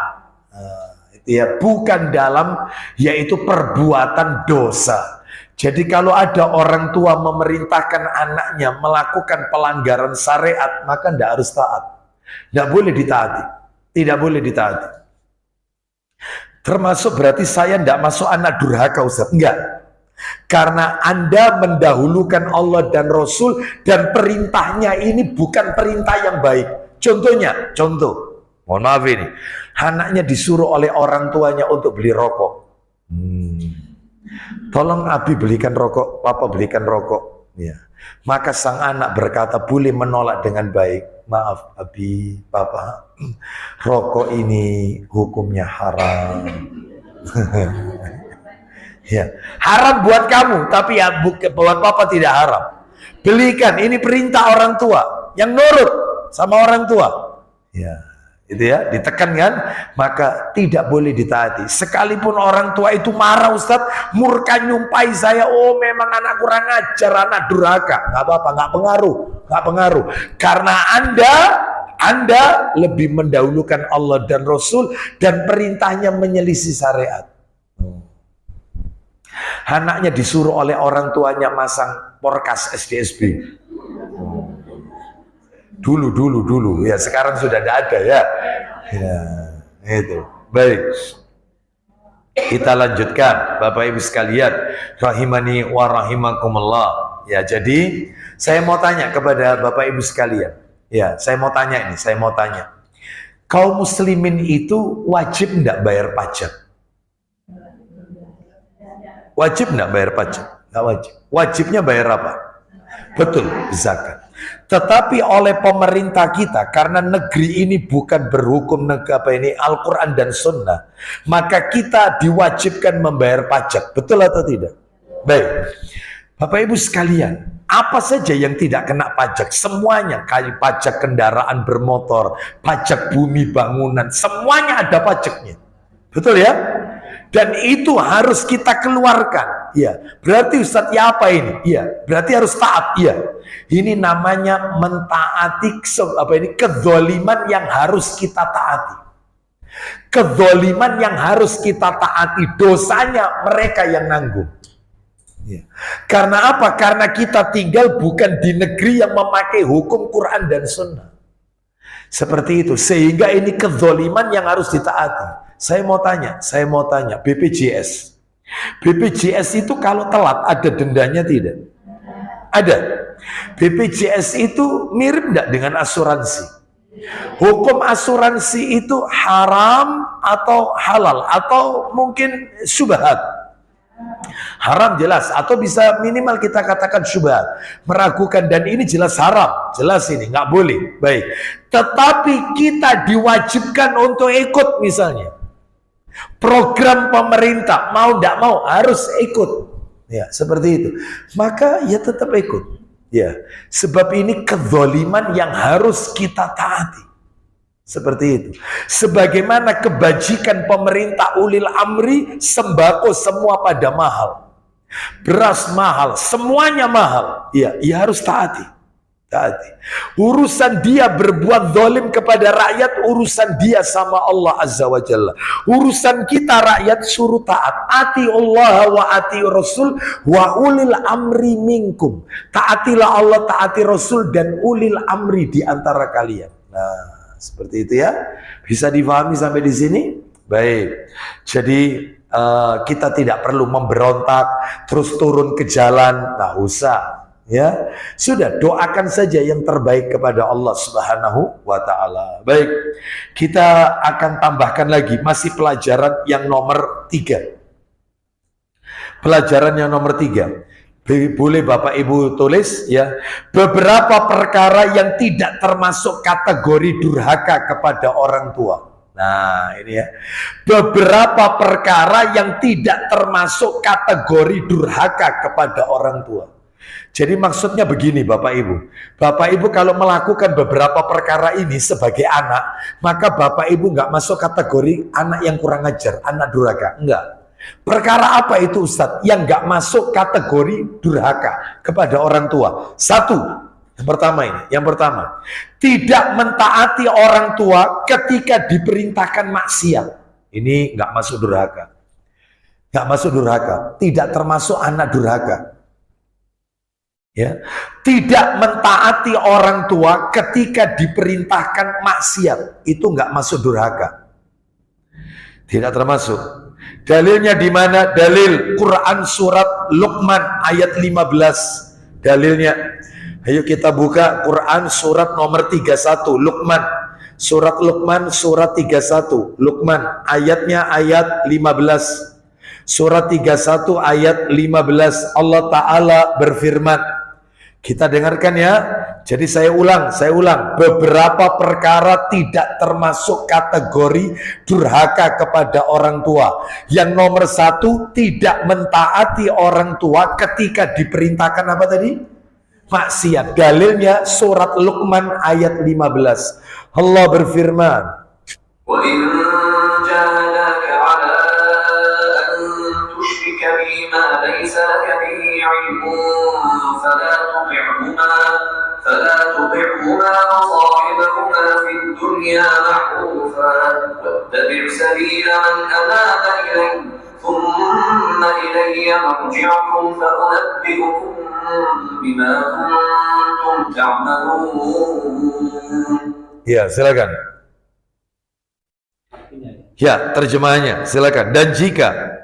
Nah, itu ya, bukan dalam yaitu perbuatan dosa. Jadi kalau ada orang tua memerintahkan anaknya melakukan pelanggaran syariat, maka tidak harus taat. Tidak boleh ditaati. Tidak boleh ditaati. Termasuk berarti saya tidak masuk anak durhaka, Ustaz. Enggak. Karena Anda mendahulukan Allah dan Rasul dan perintahnya ini bukan perintah yang baik. Contohnya, mohon maaf ini, anaknya disuruh oleh orang tuanya untuk beli rokok. Tolong Abi belikan rokok, Papa belikan rokok. Ya. Maka sang anak berkata boleh menolak dengan baik. Maaf Abi, Papa, rokok ini hukumnya haram. Ya, haram buat kamu, tapi ya buat Papa tidak haram. Belikan, ini perintah orang tua yang nurut sama orang tua. Ya, itu ya, ditekan kan, maka tidak boleh ditaati. Sekalipun orang tua itu marah, Ustadz, murka nyumpai saya, oh memang anak kurang ajar, anak durhaka, nggak apa-apa, nggak pengaruh, karena Anda lebih mendahulukan Allah dan Rasul dan perintahnya menyelisih syariat. Anaknya disuruh oleh orang tuanya masang porkas SDSB. Dulu ya, sekarang sudah tidak ada ya. Ya, itu. Baik. Kita lanjutkan Bapak Ibu sekalian, rahimani wa rahimakumullah. Ya, jadi saya mau tanya kepada Bapak Ibu sekalian. Ya, saya mau tanya. Kaum muslimin itu wajib enggak bayar pajak? Wajib enggak bayar pajak? Enggak wajib. Wajibnya bayar apa? Betul, zakat. Tetapi oleh pemerintah kita, karena negeri ini bukan berhukum Al-Quran dan Sunnah, maka kita diwajibkan membayar pajak. Betul atau tidak? Baik. Bapak Ibu sekalian, apa saja yang tidak kena pajak? Semuanya, kayak pajak kendaraan bermotor, pajak bumi bangunan, semuanya ada pajaknya. Betul ya? Dan itu harus kita keluarkan. Ya, berarti Ustadz ya apa ini? Iya, berarti harus taat. Iya, ini namanya mentaati kezaliman yang harus kita taati. Kezaliman yang harus kita taati, dosanya mereka yang nanggung. Ya. Karena apa? Karena kita tinggal bukan di negeri yang memakai hukum Quran dan Sunnah. Seperti itu, sehingga ini kezaliman yang harus ditaati. Saya mau tanya, BPJS. BPJS itu kalau telat ada dendanya tidak? Ada. BPJS itu mirip enggak dengan asuransi? Hukum asuransi itu haram atau halal atau mungkin syubhat. Haram jelas atau bisa minimal kita katakan syubhat, meragukan, dan ini jelas haram, jelas ini nggak boleh. Baik, tetapi kita diwajibkan untuk ikut, misalnya program pemerintah, mau tidak mau harus ikut, ya seperti itu, maka ya tetap ikut, ya sebab ini kezaliman yang harus kita taati. Seperti itu. Sebagaimana kebajikan pemerintah ulil amri, sembako semua pada mahal. Beras mahal, semuanya mahal. Ya, ya harus taati. Taati. Urusan dia berbuat zalim kepada rakyat, urusan dia sama Allah Azza wa Jalla. Urusan kita rakyat suruh taat. Ati Allah wa ati Rasul wa ulil amri minkum. Taatilah Allah, taati Rasul dan ulil amri di antara kalian. Nah, seperti itu ya, bisa difahami sampai di sini? Baik, jadi kita tidak perlu memberontak terus turun ke jalan, nggak usah ya, sudah doakan saja yang terbaik kepada Allah Subhanahu wa Ta'ala. Baik, kita akan tambahkan lagi, masih pelajaran yang nomor 3. Pelajaran yang nomor 3. Boleh Bapak Ibu tulis ya, beberapa perkara yang tidak termasuk kategori durhaka kepada orang tua. Nah ini ya, beberapa perkara yang tidak termasuk kategori durhaka kepada orang tua. Jadi maksudnya begini Bapak Ibu. Bapak Ibu kalau melakukan beberapa perkara ini sebagai anak, maka Bapak Ibu nggak masuk kategori anak yang kurang ajar, anak durhaka, enggak. Perkara apa itu Ustadz yang nggak masuk kategori durhaka kepada orang tua? Satu, yang pertama ini, yang pertama, tidak mentaati orang tua ketika diperintahkan maksiat. Ini nggak masuk durhaka, nggak masuk durhaka, tidak termasuk anak durhaka. Ya, tidak mentaati orang tua ketika diperintahkan maksiat, itu nggak masuk durhaka, tidak termasuk. Dalilnya di mana? Dalil Quran surat Luqman ayat 15. Dalilnya, ayo kita buka Quran surat nomor 31, Luqman. Surat Luqman surat 31, Luqman ayatnya ayat 15. Surat 31 ayat 15, Allah Ta'ala berfirman. Kita dengarkan ya. Jadi saya ulang, beberapa perkara tidak termasuk kategori durhaka kepada orang tua. Yang nomor 1, tidak mentaati orang tua ketika diperintahkan apa tadi? Maksiat. Dalilnya surat Luqman ayat 15. Allah berfirman, wa in jahadaka ala an tusyrika bima laysa laka bihi ilmun فلا تطعهما وصاحبهما في الدنيا معروفا واتبع سبيل من أناب إلي ثم إلي مرجعكم فأنبئكم بما كنتم تعملون. Ya, silakan. Ya, terjemahannya, silakan. Dan jika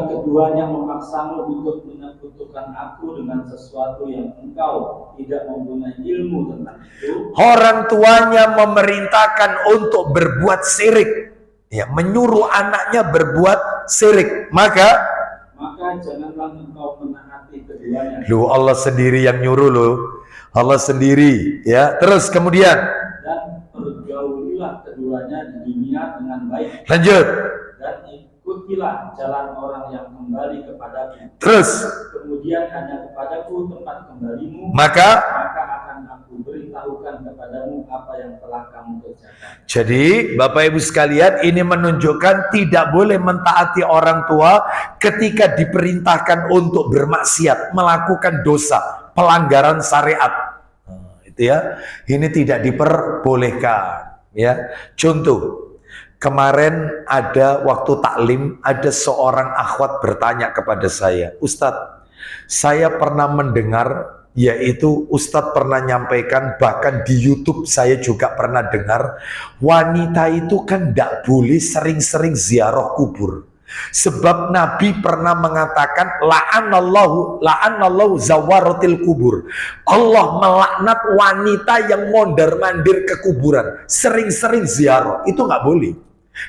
keduanya memaksamu untuk menyekutukan aku dengan sesuatu yang engkau tidak mempunyai ilmu tentang itu, orang tuanya memerintahkan untuk berbuat syirik, ya, menyuruh anaknya berbuat syirik, maka janganlah engkau menaati keduanya. Loh, Allah sendiri yang nyuruh loh, Allah sendiri, ya. Terus kemudian, dan pergaulilah keduanya di dunia dengan baik. Lanjut. Dan ikutilah jalan orang yang kembali kepadaku. Terus, kemudian hanya kepadaku tempat kembalimu, maka akan aku beritahukan kepadamu apa yang telah kamu kerjakan. Jadi Bapak Ibu sekalian, ini menunjukkan tidak boleh mentaati orang tua ketika diperintahkan untuk bermaksiat, melakukan dosa, pelanggaran syariat. Itu ya, ini tidak diperbolehkan. Ya, contoh. Kemarin ada waktu taklim, ada seorang akhwat bertanya kepada saya, Ustadz, saya pernah mendengar, yaitu Ustadz pernah nyampaikan, bahkan di YouTube saya juga pernah dengar, wanita itu kan tidak boleh sering-sering ziarah kubur. Sebab Nabi pernah mengatakan la'anallahu zawaratil kubur. Allah melaknat wanita yang mondar-mandir ke kuburan, sering-sering ziarah. Itu nggak boleh.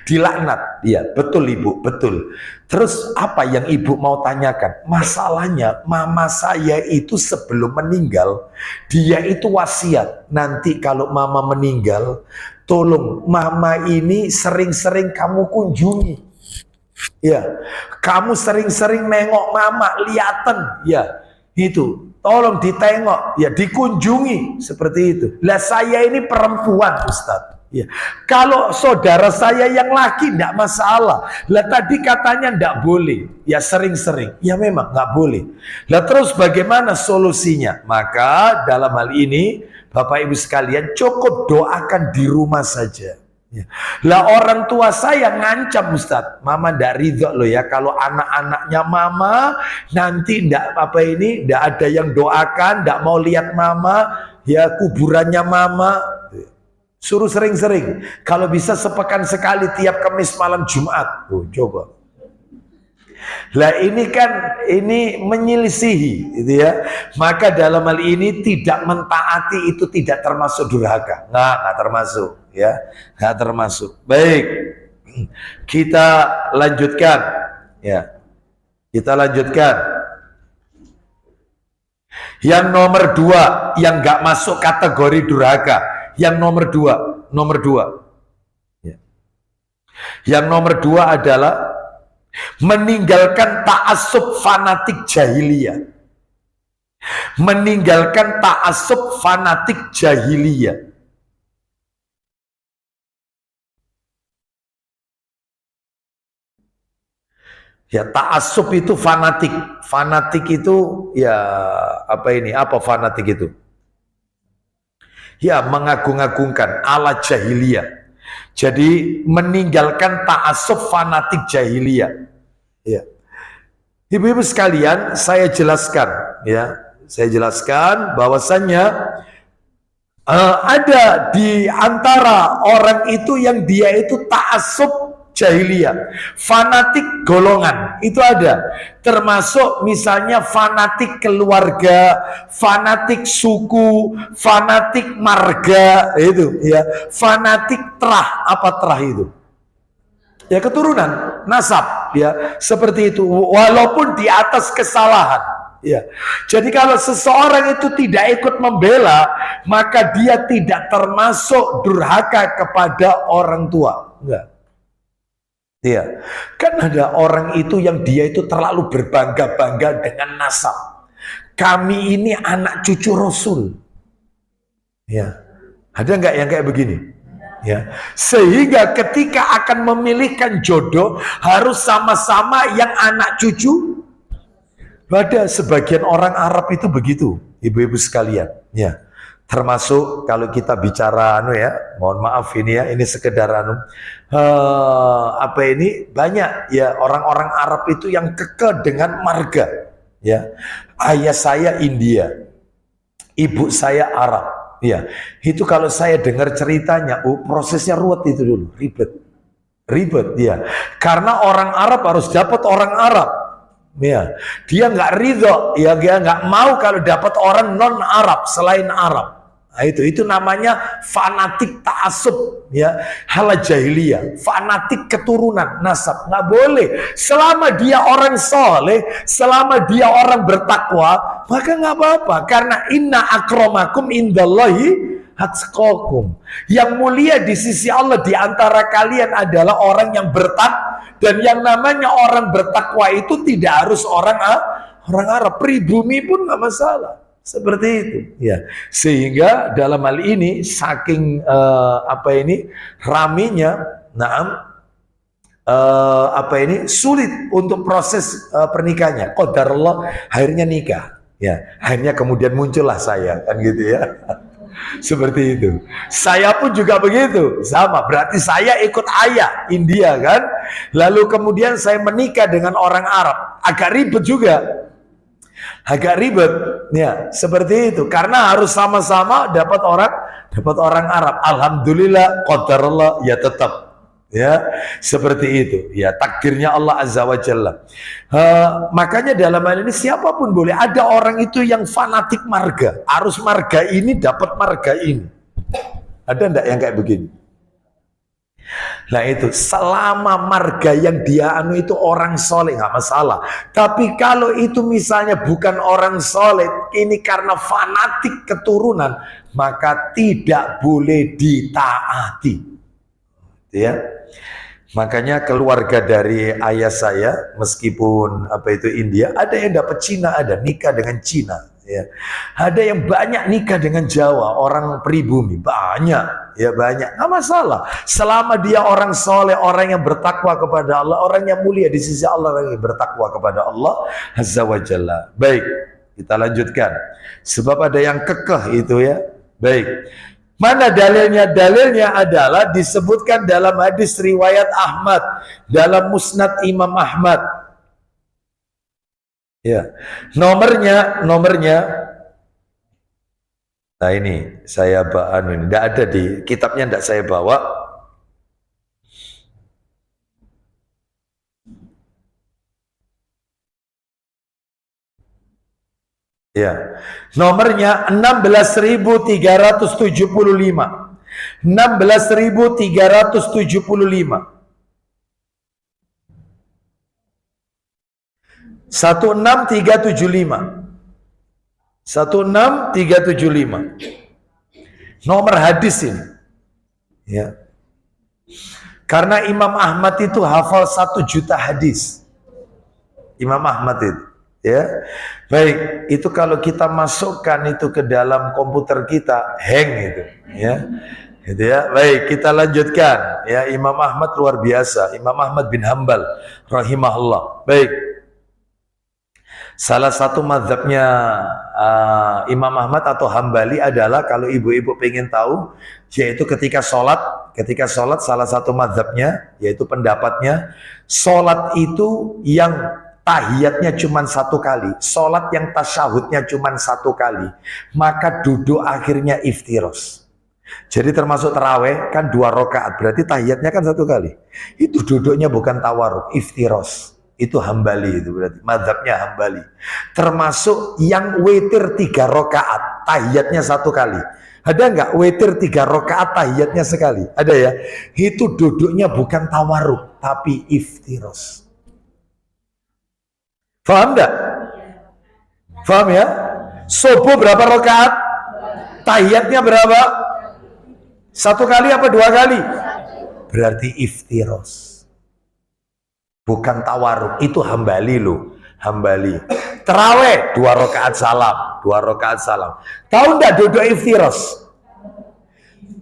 Dilaknat. Ya, betul Ibu, betul. Terus apa yang Ibu mau tanyakan? Masalahnya mama saya itu sebelum meninggal, dia itu wasiat. Nanti kalau mama meninggal, tolong mama ini sering-sering kamu kunjungi. Ya, kamu sering-sering nengok mama, lihatan. Ya, itu. Tolong ditengok, ya dikunjungi seperti itu. Lah saya ini perempuan, Ustadz. Ya. Kalau saudara saya yang laki tidak masalah. Lah tadi katanya tidak boleh. Ya sering-sering. Ya memang nggak boleh. Lah terus bagaimana solusinya? Maka dalam hal ini Bapak Ibu sekalian cukup doakan di rumah saja. Ya. Lah orang tua saya ngancam, Ustadz, mama ndak ridho loh ya kalau anak-anaknya mama nanti ndak ada yang doakan, ndak mau lihat mama, ya kuburannya mama. Suruh sering-sering. Kalau bisa sepekan sekali tiap Kamis malam Jumat. Coba. Lah ini kan menyelisihi gitu ya. Maka dalam hal ini tidak mentaati itu tidak termasuk durhaka. Nggak termasuk ya. Nggak termasuk. Baik. Kita lanjutkan ya. Kita lanjutkan. Yang nomor 2 yang nggak masuk kategori durhaka. Yang nomor dua. Ya. Yang nomor 2 adalah meninggalkan ta'assub fanatik jahiliyah. Meninggalkan ta'assub fanatik jahiliyah. Ya, ta'assub itu fanatik. Fanatik itu ya apa fanatik itu? Ya, mengagung-agungkan ala jahiliyah. Jadi meninggalkan ta'assub fanatik jahiliyah. Ya. Ibu-ibu sekalian, saya jelaskan ya. Saya jelaskan bahwasannya ada di antara orang itu yang dia itu ta'assub jahiliyah, fanatik golongan, itu ada. Termasuk misalnya fanatik keluarga, fanatik suku, fanatik marga, itu ya. Fanatik terah, apa terah itu? Ya keturunan, nasab, ya. Seperti itu, walaupun di atas kesalahan. Ya. Jadi kalau seseorang itu tidak ikut membela, maka dia tidak termasuk durhaka kepada orang tua. Enggak. Iya, kan ada orang itu yang dia itu terlalu berbangga-bangga dengan nasab. Kami ini anak cucu Rasul. Ya, ada nggak yang kayak begini? Ya, sehingga ketika akan memilihkan jodoh harus sama-sama yang anak cucu. Ada sebagian orang Arab itu begitu, ibu-ibu sekalian. Ya. Termasuk kalau kita bicara mohon maaf ini ya, ini sekedar banyak ya orang-orang Arab itu yang kekeh dengan marga ya. Ayah saya India, ibu saya Arab ya. Itu kalau saya dengar ceritanya, prosesnya ruwet itu dulu, ribet ya. Karena orang Arab harus dapat orang Arab. Ya, dia nggak ridho, ya dia nggak mau kalau dapat orang non Arab selain Arab. Nah, itu namanya fanatik ta'assub ya, hala jahiliyah, fanatik keturunan nasab. Nggak boleh. Selama dia orang soleh, selama dia orang bertakwa, maka nggak apa-apa. Karena inna akramakum indallahi atqakum. Yang mulia di sisi Allah di antara kalian adalah orang yang bertakwa. Dan yang namanya orang bertakwa itu tidak harus orang Arab, pribumi pun nggak masalah, seperti itu ya. Sehingga dalam hal ini saking raminya, sulit untuk proses pernikahannya. Qadarullah akhirnya nikah ya, akhirnya kemudian muncullah saya kan gitu ya. Seperti itu. Saya pun juga begitu, sama. Berarti saya ikut ayah India kan. Lalu kemudian saya menikah dengan orang Arab. Agak ribet juga. Agak ribet ya, seperti itu. Karena harus sama-sama dapat orang Arab. Alhamdulillah qadarullah ya tetap Ya, seperti itu. Ya, takdirnya Allah Azza wa Jalla. Makanya dalam hal ini siapapun boleh. Ada orang itu yang fanatik marga, harus marga ini dapat marga ini. Ada enggak yang kayak begini? Nah itu, selama marga yang dia anu itu orang soleh nggak masalah. Tapi kalau itu misalnya bukan orang soleh, ini karena fanatik keturunan, maka tidak boleh ditaati. Ya, makanya keluarga dari ayah saya, meskipun apa itu India, ada yang dapat Cina, ada nikah dengan Cina. Ya. Ada yang banyak nikah dengan Jawa, orang pribumi, banyak, ya banyak, nggak masalah. Selama dia orang soleh, orang yang bertakwa kepada Allah, orang yang mulia di sisi Allah, orang yang bertakwa kepada Allah Azza wa Jalla. Baik, kita lanjutkan. Sebab ada yang kekeh itu ya. Baik. Mana dalilnya? Dalilnya adalah disebutkan dalam hadis riwayat Ahmad, dalam Musnad Imam Ahmad. Ya, nomornya. Nah ini saya bawa ini, tidak ada di kitabnya, tidak saya bawa. Ya, nomornya 16.375. 16.375. 16375. 16375. Nomor hadis ini. Ya. Karena Imam Ahmad itu hafal 1 juta hadis. Imam Ahmad itu. Ya. Baik, itu kalau kita masukkan itu ke dalam komputer kita, hang itu, ya. Gitu ya. Baik, kita lanjutkan. Ya, Imam Ahmad luar biasa. Imam Ahmad bin Hambal rahimahullah. Baik. Salah satu mazhabnya Imam Ahmad atau Hambali adalah, kalau ibu-ibu pengen tahu, yaitu ketika sholat salah satu mazhabnya, yaitu pendapatnya, sholat itu yang tahiyatnya cuma 1 kali, sholat yang tasyahudnya cuma 1 kali, maka duduk akhirnya iftiros. Jadi termasuk terawih kan 2 rakaat, berarti tahiyatnya kan 1 kali. Itu duduknya bukan tawarruk, iftiros. Itu Hambali, itu berarti mazhabnya Hambali. Termasuk yang witir 3 rakaat, tahiyatnya 1 kali. Ada nggak witir 3 rakaat, tahiyatnya sekali? Ada ya? Itu duduknya bukan tawarruk, tapi iftiros. Faham nggak? Faham ya? Subuh berapa rakaat? Tahiyatnya berapa? 1 kali apa 2 kali? Berarti iftiros. Bukan tawaruk, itu Hambali loh, Hambali. Terawih 2 rakaat salam, 2 rakaat salam. Tahu enggak duduk iftiros?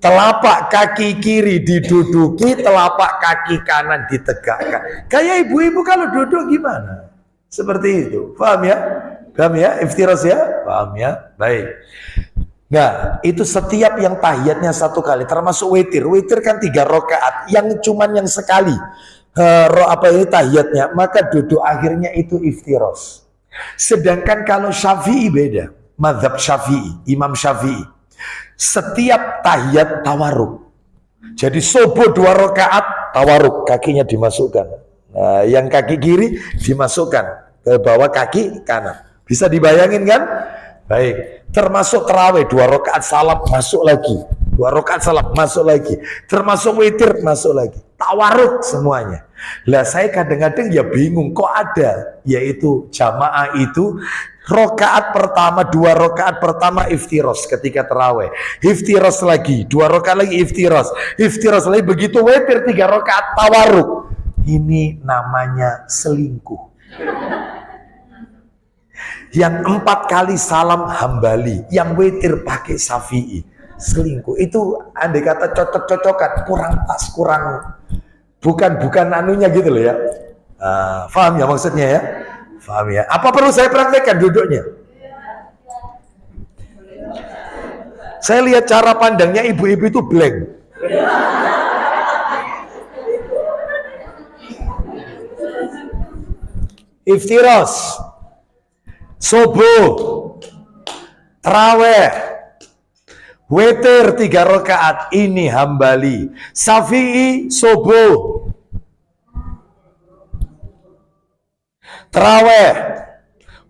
Telapak kaki kiri diduduki, telapak kaki kanan ditegakkan. Kayak ibu-ibu kalau duduk gimana? Seperti itu. Paham ya? Paham ya? Iftiros ya? Paham ya? Baik. Nah, itu setiap yang tahiyatnya 1 kali, termasuk witir. Witir kan 3 rakaat, yang cuman yang sekali. Apa ini tahiyatnya, maka duduk akhirnya itu iftiros. Sedangkan kalau Syafi'i beda, mazhab Syafi'i, Imam Syafi'i, setiap tahiyat tawarruk. Jadi subuh 2 rakaat tawarruk, kakinya dimasukkan. Nah, yang kaki kiri dimasukkan ke bawah kaki kanan. Bisa dibayangin kan? Baik. Termasuk terawih 2 rakaat salam masuk lagi. 2 rakaat salam masuk lagi. Termasuk witir masuk lagi. Tawaruk semuanya. Lah saya kadang-kadang ya bingung kok ada, yaitu jamaah itu rakaat pertama, 2 rakaat pertama iftiros ketika terawih, iftiros lagi 2 rakaat lagi iftiros lagi, begitu witir 3 rakaat tawaruk. Ini namanya selingkuh. Yang 4 kali salam Hambali, yang witir pakai Syafi'i. Selingkuh itu andai kata cocok-cocokan, kurang pas, kurang bukan anunya gitu loh ya. Paham ya maksudnya ya? Paham ya? Apa perlu saya praktekkan duduknya? Saya lihat cara pandangnya ibu-ibu itu blank. Iftiros, subuh, terawih, Witir 3 rakaat, ini Hambali. Syafi'i subuh. Taraweh,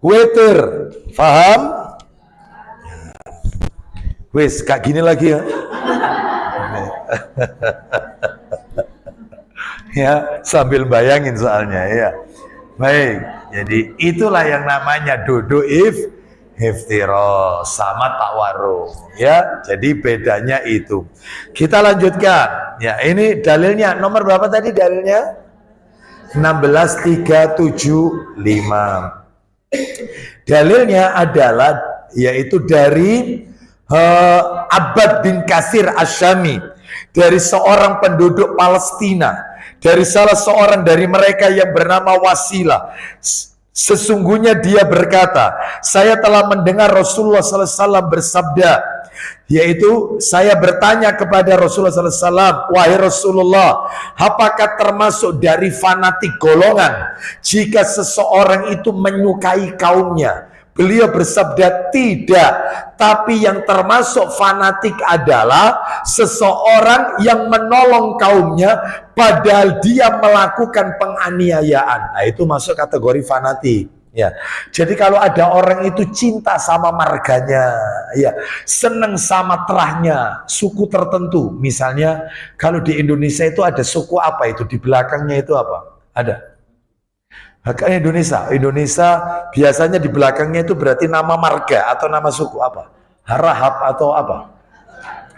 witir, paham? Wis, kayak gini lagi ya. Ya, sambil bayangin soalnya ya. Baik, jadi itulah yang namanya duduk iftiro sama tawarruk ya. Jadi bedanya itu. Kita lanjutkan. Ya, ini dalilnya nomor berapa tadi dalilnya? 16375. Dalilnya adalah yaitu dari Abbad bin Kasir Asyami, dari seorang penduduk Palestina, dari salah seorang dari mereka yang bernama Wasilah. Sesungguhnya dia berkata, saya telah mendengar Rasulullah SAW bersabda, yaitu saya bertanya kepada Rasulullah SAW, wahai Rasulullah, apakah termasuk dari fanatik golongan jika seseorang itu menyukai kaumnya? Beliau bersabda, tidak, tapi yang termasuk fanatik adalah seseorang yang menolong kaumnya padahal dia melakukan penganiayaan. Nah, itu masuk kategori fanatik. Ya, jadi kalau ada orang itu cinta sama marganya, ya, seneng sama terahnya, suku tertentu, misalnya kalau di Indonesia itu ada suku apa itu di belakangnya itu apa? Ada. Indonesia biasanya di belakangnya itu berarti nama marga atau nama suku apa? Harahap atau apa?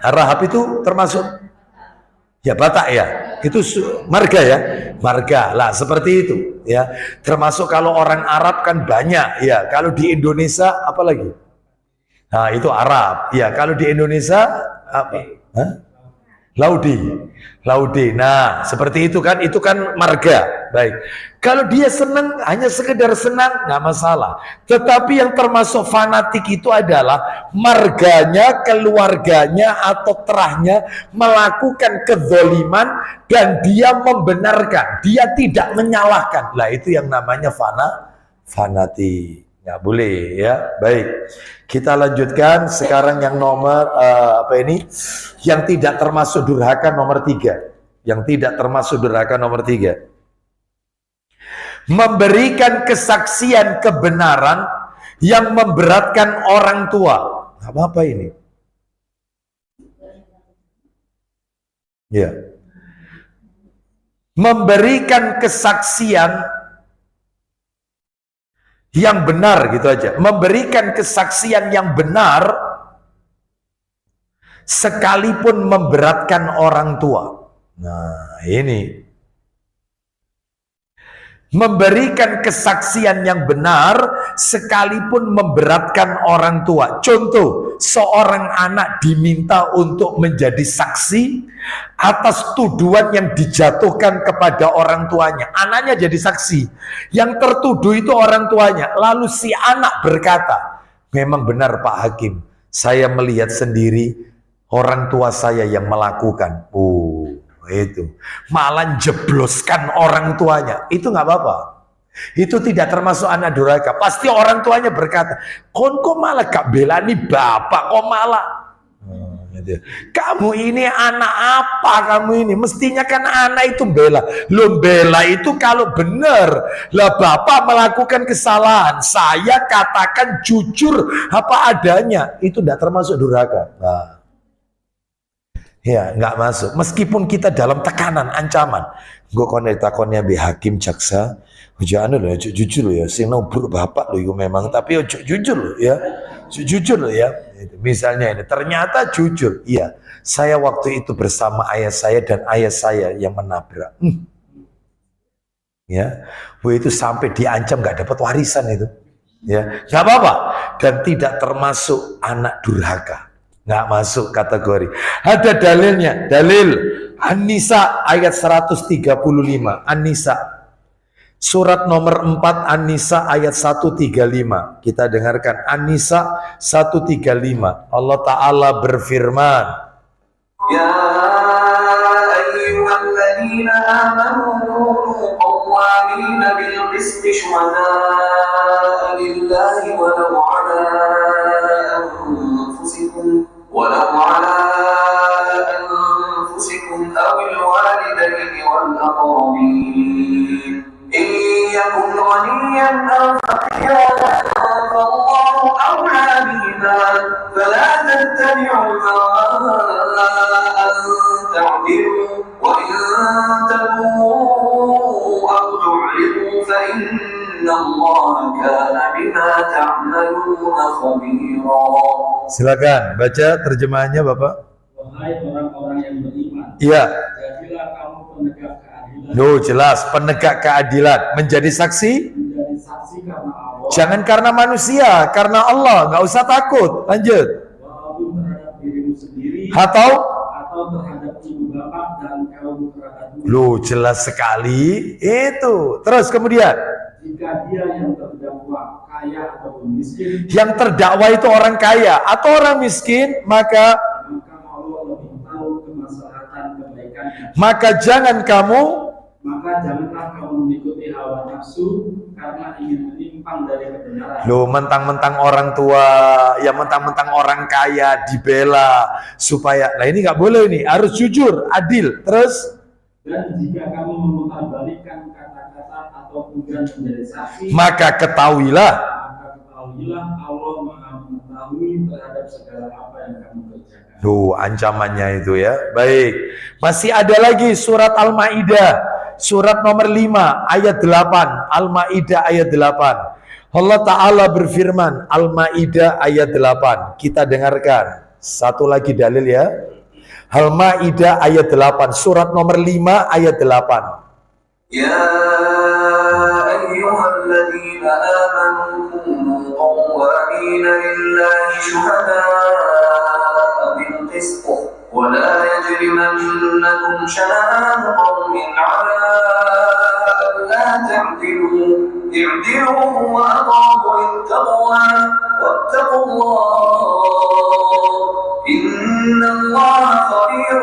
Harahap itu termasuk ya Batak ya. Itu marga ya, marga lah seperti itu ya. Termasuk kalau orang Arab kan banyak ya. Kalau di Indonesia apa lagi? Nah itu Arab ya. Kalau di Indonesia apa? Hah? Laudi. Nah seperti itu kan marga. Baik. Kalau dia senang hanya sekedar senang nggak masalah. Tetapi yang termasuk fanatik itu adalah marganya, keluarganya atau terahnya melakukan kezoliman dan dia membenarkan, dia tidak menyalahkan. Lah itu yang namanya fanatik. Nggak boleh ya. Baik. Kita lanjutkan sekarang yang nomor yang tidak termasuk durhaka nomor 3. Yang tidak termasuk durhaka nomor 3. Memberikan kesaksian kebenaran yang memberatkan orang tua. Apa ini? Ya. Memberikan kesaksian yang benar gitu aja. Memberikan kesaksian yang benar sekalipun memberatkan orang tua. Nah, ini memberikan kesaksian yang benar sekalipun memberatkan orang tua. Contoh, seorang anak diminta untuk menjadi saksi atas tuduhan yang dijatuhkan kepada orang tuanya. Anaknya jadi saksi, yang tertuduh itu orang tuanya. Lalu si anak berkata, memang benar Pak Hakim, saya melihat sendiri orang tua saya yang melakukan. Itu malah jebloskan orang tuanya, itu nggak apa-apa, itu tidak termasuk anak durhaka. Pasti orang tuanya berkata, kok malah gak belani bapak, kok malah kamu ini anak apa kamu ini, mestinya kan anak itu bela. Lo bela itu kalau benar lah bapak melakukan kesalahan, saya katakan jujur apa adanya, itu tidak termasuk durhaka. Nah, ya, nggak masuk. Meskipun kita dalam tekanan, ancaman. Gue kono takonnya bi hakim jaksa, jangan loh, jujur loh ya. Sing nobruk bapak loh, memang. Tapi jujur loh ya, jujur loh ya. Misalnya ini, ternyata jujur. Iya, saya waktu itu bersama ayah saya dan ayah saya yang menabrak. Ya, itu sampai diancam nggak dapat warisan itu. Ya, nggak apa-apa. Dan tidak termasuk anak durhaka. Nggak masuk kategori. Ada dalilnya. Dalil An-Nisa ayat 135. An-Nisa surat nomor 4 An-Nisa ayat 135. Kita dengarkan An-Nisa 135. Allah Ta'ala berfirman, Ya ayyuhalladzina amanu qawwamina bil qisti syuhada'a lillahi walau ala anfusikum ولو على أنفسكم أو الوالدين والأقربين إن يكن غنيا أو فقيرا فالله أولى بهما فلا تتبعوا الهوى أن تعدلوا وإن تلووا أو تعرضوا فإن الله كان بما تعملون خبيرا. Silakan baca terjemahannya Bapak. Wahai orang-orang yang beriman, Iya. jadilah kamu penegak keadilan. Loh, jelas penegak keadilan, menjadi saksi. Menjadi saksi karena Allah. Jangan karena manusia, karena Allah. Nggak usah takut. Lanjut. Walaupun terhadap dirimu sendiri Atau terhadap ibu bapak dan kaum kerabatmu. loh, jelas sekali itu. Terus kemudian, Jika dia yang terdakwa kaya ataupun miskin, yang terdakwa itu orang kaya atau orang miskin, maka Allah lebih tahu kemaslahatan kebaikannya. maka Janganlah kamu mengikuti hawa nafsu karena ingin menyimpang dari kebenaran. loh, mentang-mentang orang tua, ya mentang-mentang orang kaya dibela supaya, nah ini nggak boleh nih, harus jujur, adil. Terus, Dan jika kamu memutarbalikkan kata-kata atau kemudian menjadi saksi, maka ketahuilah Allah Maha mengetahui terhadap segala apa yang kamu kerjakan. Duh, ancamannya itu ya. Baik. Masih ada lagi surat Al-Maidah, surat nomor 5 ayat 8. Al-Maidah ayat 8. Allah Ta'ala berfirman, Al-Maidah ayat 8. Kita dengarkan. Satu lagi dalil ya. Al-Maidah ayat 8, surat nomor 5 ayat 8. يا أيها الذين آمنوا كونوا قوامين لله شهداء بالقسط ولا يجرمنكم شنآن قوم على ألا تعدلوا اعدلوا هو أقرب للتقوى واتقوا الله إن الله خبير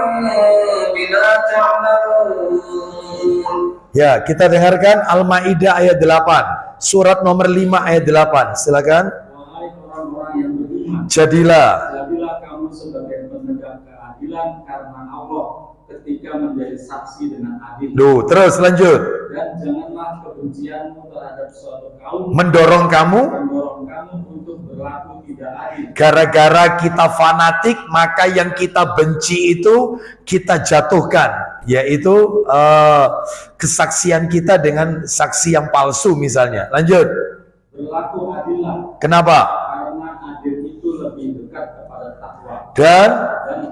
بما تعملون. Ya, kita dengarkan Al-Maidah ayat 8, surat nomor 5 ayat 8. Silakan. Wahai orang-orang yang beriman, Jadilah kamu sebagai penegak keadilan karena Allah ketika menjadi saksi dengan adil. Duh, terus lanjut. Dan janganlah kebencianmu terhadap suatu kaum Mendorong kamu untuk berlaku tidak adil. gara-gara kita fanatik, maka yang kita benci itu kita jatuhkan, yaitu kesaksian kita dengan saksi yang palsu misalnya. Lanjut. Berlaku adillah Kenapa? karena adil itu lebih dekat kepada takwa. Dan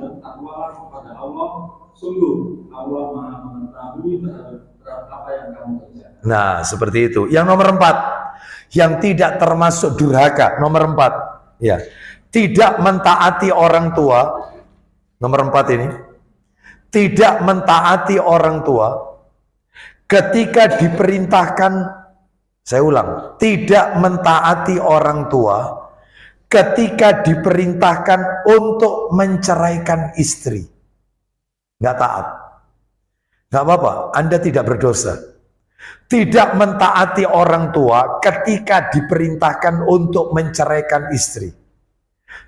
Bertakwalah kepada Allah, sungguh Allah Maha mengetahui terhadap apa yang kamu kerjakan. nah, seperti itu. Yang nomor 4, yang tidak termasuk durhaka. Nomor 4, ya, tidak mentaati orang tua. Nomor 4 ini, tidak mentaati orang tua ketika diperintahkan. Saya ulang, tidak mentaati orang tua ketika diperintahkan untuk menceraikan istri. Nggak taat. Nggak apa-apa, Anda tidak berdosa. Tidak mentaati orang tua ketika diperintahkan untuk menceraikan istri.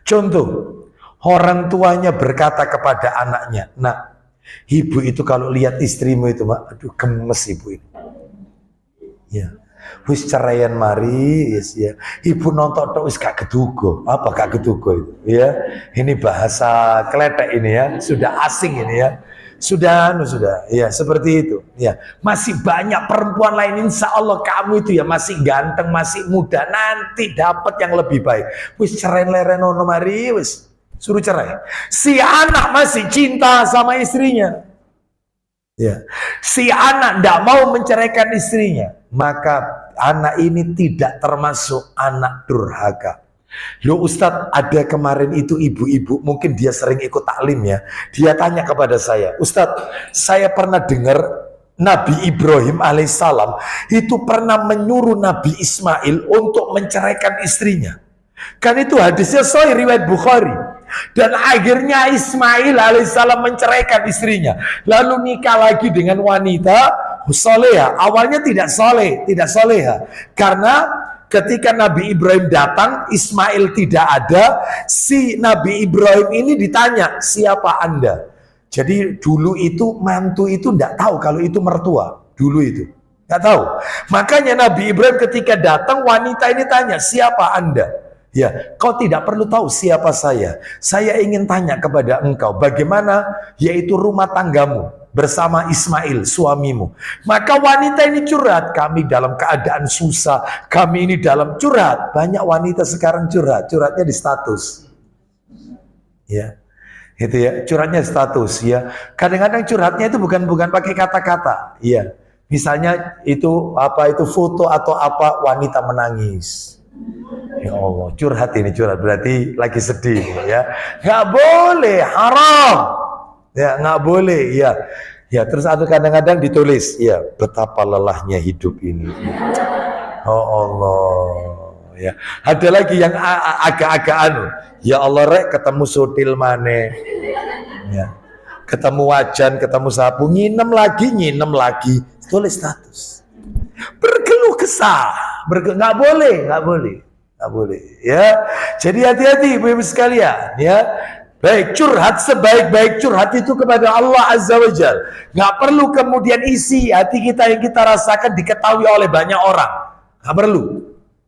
Contoh, orang tuanya berkata kepada anaknya, "Nak, ibu itu kalau lihat istrimu itu, Mak, aduh gemes ibu ini. Ya, wis ceraian mari, yes, ya. Ibu nonton tok wis gak keduga." Apa gak keduga itu? Ya, ini bahasa kletek ini ya, sudah asing ini ya. Sudah, ya seperti itu. Ya, masih banyak perempuan lain, insya Allah kamu itu ya masih ganteng, masih muda, nanti dapat yang lebih baik. Wis cerai lerenono mari, wis suruh cerai. Si anak masih cinta sama istrinya. Ya, si anak tidak mau menceraikan istrinya, maka anak ini tidak termasuk anak durhaka. Loh Ustadz, ada kemarin itu ibu-ibu, mungkin dia sering ikut taklim ya. Dia tanya kepada saya, Ustadz, saya pernah dengar Nabi Ibrahim alaihissalam itu pernah menyuruh Nabi Ismail untuk menceraikan istrinya. Kan itu hadisnya sahih riwayat Bukhari. Dan akhirnya Ismail alaihissalam menceraikan istrinya. Lalu nikah lagi dengan wanita soleha. Awalnya tidak soleh, tidak soleha. Karena ketika Nabi Ibrahim datang, Ismail tidak ada, si Nabi Ibrahim ini ditanya, siapa Anda? Jadi dulu itu mantu itu tidak tahu kalau itu mertua, dulu itu nggak tahu. Makanya Nabi Ibrahim ketika datang, wanita ini tanya, siapa Anda? Ya, kau tidak perlu tahu siapa saya. Saya ingin tanya kepada engkau, bagaimana yaitu rumah tanggamu bersama Ismail, suamimu. Maka wanita ini curhat, kami dalam keadaan susah, kami ini dalam curhat. Banyak wanita sekarang curhatnya di status. Ya, itu ya, curhatnya status ya. Kadang-kadang curhatnya itu bukan pakai kata-kata. Ya, misalnya itu foto atau apa, wanita menangis. Ya Allah, curhat ini, curhat berarti lagi sedih ya. Nggak boleh, haram. Ya, nggak boleh ya. Ya, terus ada kadang-kadang ditulis, ya, betapa lelahnya hidup ini. Oh Allah, ya. Ada lagi yang agak-agak ya Allah rek ketemu sotil mane. Ya. Ketemu wajan, ketemu sapu, nginem lagi, tulis status. Berkeluh kesah, nggak boleh, ya. Jadi hati-hati ibu-ibu sekalian, ya. Baik, curhat sebaik-baik curhat itu kepada Allah Azza wa Jalla. Nggak perlu kemudian isi hati kita yang kita rasakan diketahui oleh banyak orang. Nggak perlu,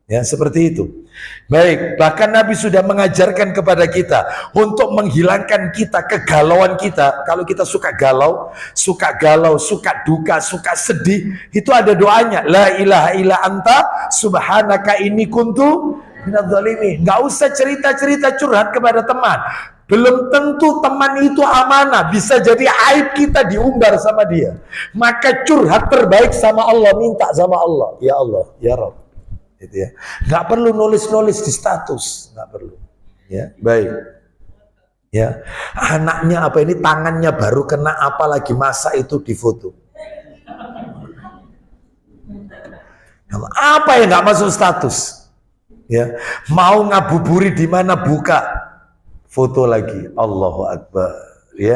ya seperti itu. Baik, bahkan Nabi sudah mengajarkan kepada kita untuk menghilangkan kita kegalauan kita. Kalau kita suka galau, suka duka, suka sedih, itu ada doanya. La ilaha illa anta subhanaka inni kuntu minadz zalimin. Nggak usah cerita-cerita curhat kepada teman. Belum tentu teman itu amanah, bisa jadi aib kita diumbar sama dia. Maka curhat terbaik sama Allah, minta sama Allah, ya Allah, ya Rabb. Gitu ya. Nggak perlu nulis-nulis di status, nggak perlu. Ya, baik. Ya, anaknya apa ini tangannya baru kena apa lagi masa itu difoto. Apa yang nggak masuk status? Ya, mau ngabuburi di mana buka. Foto lagi, Allahu Akbar, ya.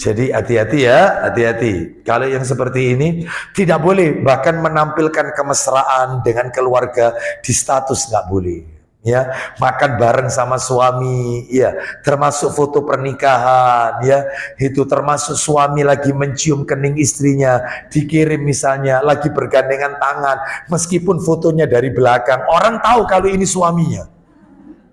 Jadi hati-hati ya, hati-hati. Kalau yang seperti ini tidak boleh, bahkan menampilkan kemesraan dengan keluarga di status nggak boleh. Ya, makan bareng sama suami, ya, termasuk foto pernikahan, ya, itu termasuk suami lagi mencium kening istrinya, dikirim misalnya lagi bergandengan tangan, meskipun fotonya dari belakang, orang tahu kalau ini suaminya.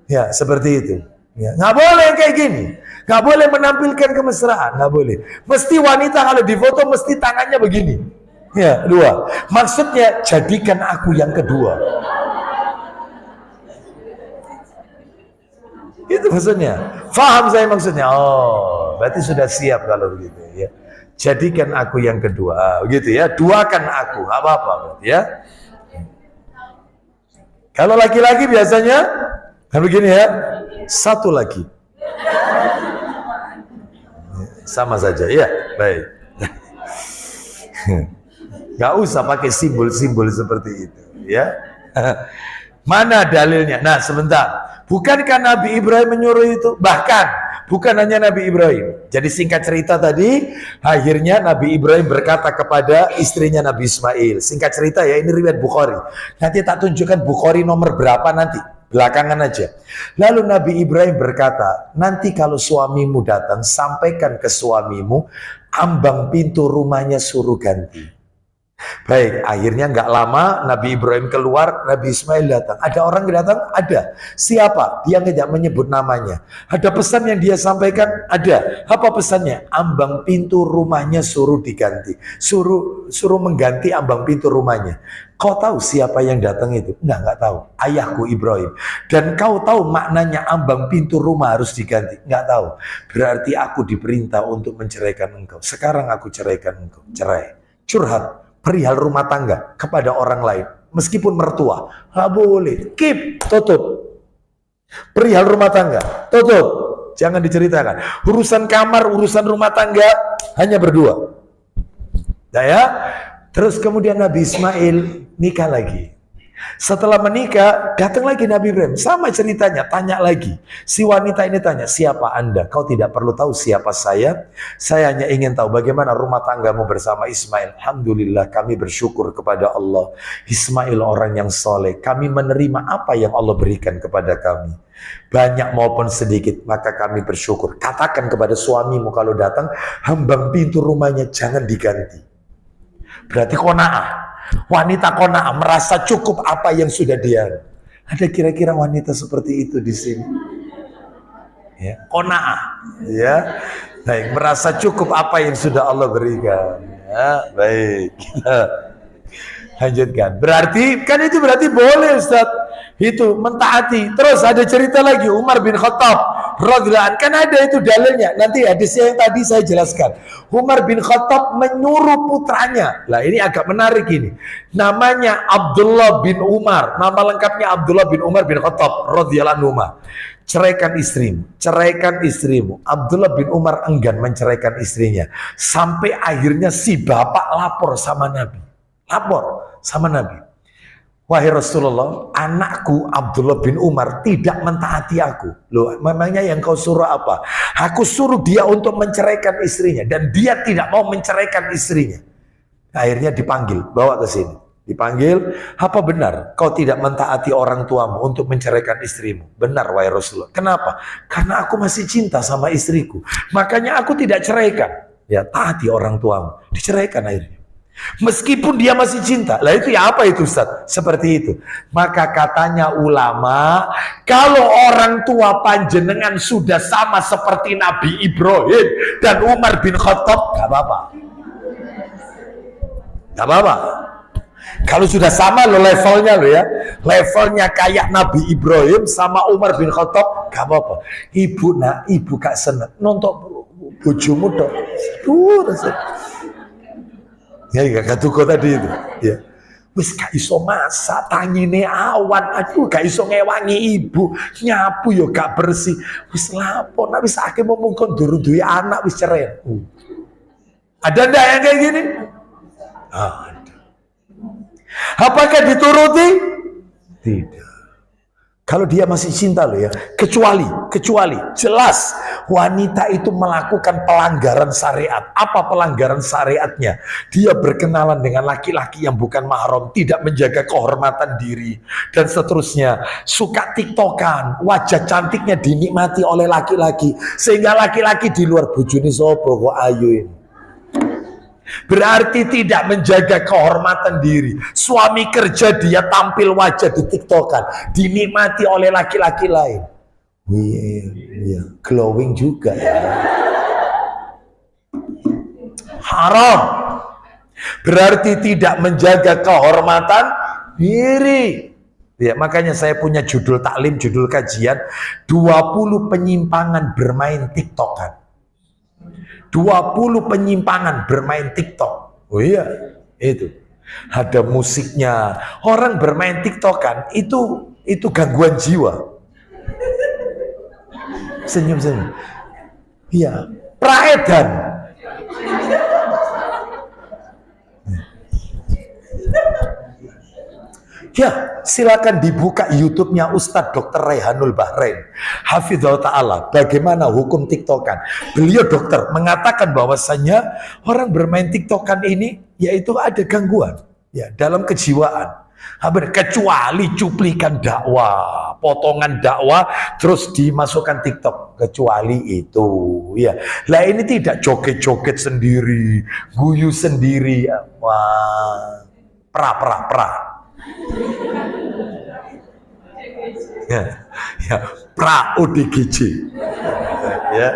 Ya, seperti itu. Ya, nggak boleh kayak gini, nggak boleh menampilkan kemesraan, nggak boleh. Mesti wanita kalau difoto mesti tangannya begini, ya dua. Maksudnya jadikan aku yang kedua. Itu maksudnya. Faham saya maksudnya? Oh, berarti sudah siap kalau begitu ya. Jadikan aku yang kedua, begitu ya. Duakan aku, nggak apa-apa, berarti ya. Kalau laki-laki biasanya kan begini ya. Satu lagi. Sama saja, ya, baik. Gak usah pakai simbol-simbol seperti itu, ya. Mana dalilnya? Nah, sebentar. Bukankah Nabi Ibrahim menyuruh itu? Bahkan, bukan hanya Nabi Ibrahim. Jadi singkat cerita tadi, akhirnya Nabi Ibrahim berkata kepada istrinya Nabi Ismail. Singkat cerita ya, ini riwayat Bukhari. Nanti tak tunjukkan Bukhari nomor berapa nanti. Belakangan aja. Lalu Nabi Ibrahim berkata, nanti kalau suamimu datang, sampaikan ke suamimu, ambang pintu rumahnya suruh ganti. Baik, akhirnya nggak lama Nabi Ibrahim keluar, Nabi Ismail datang. Ada orang yang datang? Ada. Siapa? Dia tidak menyebut namanya. Ada pesan yang dia sampaikan? Ada. Apa pesannya? Ambang pintu rumahnya suruh diganti. Suruh mengganti ambang pintu rumahnya. Kau tahu siapa yang datang itu? Enggak tahu. Ayahku Ibrahim. Dan kau tahu maknanya ambang pintu rumah harus diganti? Enggak tahu. Berarti aku diperintah untuk menceraikan engkau. Sekarang aku ceraikan engkau. Cerai. Curhat. Perihal rumah tangga kepada orang lain. Meskipun mertua. Nggak boleh. Keep. Tutup. Perihal rumah tangga. Tutup. Jangan diceritakan. Urusan kamar, urusan rumah tangga. Hanya berdua. Nah ya. Terus kemudian Nabi Ismail nikah lagi. Setelah menikah, datang lagi Nabi Ibrahim. Sama ceritanya, tanya lagi. Si wanita ini tanya, siapa Anda? Kau tidak perlu tahu siapa saya. Saya hanya ingin tahu bagaimana rumah tanggamu bersama Ismail. Alhamdulillah, kami bersyukur kepada Allah. Ismail orang yang soleh. Kami menerima apa yang Allah berikan kepada kami. Banyak maupun sedikit, maka kami bersyukur. Katakan kepada suamimu kalau datang, hambang pintu rumahnya jangan diganti. Berarti qanaah. Wanita qanaah, merasa cukup apa yang sudah dia. Ada kira-kira wanita seperti itu di sini? Ya, qanaah, ya. Baik, merasa cukup apa yang sudah Allah berikan. Ya, baik. Lanjutkan. Berarti kan itu berarti boleh Ustaz. Itu mentaati. Terus ada cerita lagi Umar bin Khattab radhiyallahu anhu, kan ada itu dalilnya. Nanti hadisnya yang tadi saya jelaskan. Umar bin Khattab menyuruh putranya. Lah ini agak menarik ini. Namanya Abdullah bin Umar. Nama lengkapnya Abdullah bin Umar bin Khattab radhiyallahu anhu. Ceraikan istrimu, ceraikan istrimu. Abdullah bin Umar enggan menceraikan istrinya. Sampai akhirnya si bapak lapor sama Nabi. Lapor sama Nabi. Wahai Rasulullah, anakku Abdullah bin Umar tidak mentaati aku. Loh, memangnya yang kau suruh apa? Aku suruh dia untuk menceraikan istrinya dan dia tidak mau menceraikan istrinya. Akhirnya dipanggil, bawa ke sini. Dipanggil, apa benar kau tidak mentaati orang tuamu untuk menceraikan istrimu? Benar wahai Rasulullah. Kenapa? Karena aku masih cinta sama istriku. Makanya aku tidak ceraikan. Ya, taati orang tuamu. Diceraikan akhirnya. Meskipun dia masih cinta. Lah itu ya apa itu Ustaz? Seperti itu. Maka katanya ulama, kalau orang tua panjenengan sudah sama seperti Nabi Ibrahim dan Umar bin Khattab, gak apa-apa. Gak apa-apa. Kalau sudah sama lo levelnya lo ya. Levelnya kayak Nabi Ibrahim sama Umar bin Khattab, gak apa-apa. Ibu gak seneng nonton bojomu dong. Ya gak tuku tadi itu. Ya. Wis gak iso masak, tangine awan, aduh gak iso ngewangi ibu, nyapu yo gak bersih. Wis lapo, nek wis akeh momong kon durung duwe anak wis cerai. Ada ndak yang kayak gini? Ada. Apakah dituruti? Tidak. Kalau dia masih cinta loh ya, kecuali jelas wanita itu melakukan pelanggaran syariat. Apa pelanggaran syariatnya? Dia berkenalan dengan laki-laki yang bukan mahram, tidak menjaga kehormatan diri dan seterusnya. Suka tiktokan, wajah cantiknya dinikmati oleh laki-laki sehingga laki-laki di luar bojone sapa kok ayu ini. Berarti tidak menjaga kehormatan diri. Suami kerja dia tampil wajah di tiktokan, dinikmati oleh laki-laki lain. Wih, glowing juga ya. Haram. Berarti tidak menjaga kehormatan diri. Ya, makanya saya punya judul taklim, judul kajian 20 penyimpangan bermain tiktokan. 20 penyimpangan bermain TikTok. Oh iya, itu. Ada musiknya. Orang bermain TikTokan itu gangguan jiwa. Senyum-senyum. Iya, praedan. Ya, silakan dibuka YouTube-nya Ustadz Dr. Raihanul Bahrain. Hafizahullah Ta'ala. Bagaimana hukum TikTokan? Beliau dokter mengatakan bahwasannya orang bermain TikTokan ini yaitu ada gangguan ya dalam kejiwaan. Kecuali cuplikan dakwah, potongan dakwah terus dimasukkan TikTok. Kecuali itu ya. Lah ini tidak joget-joget sendiri, guyu sendiri. Wah, pra. Ya, pra ODGJ. Ya.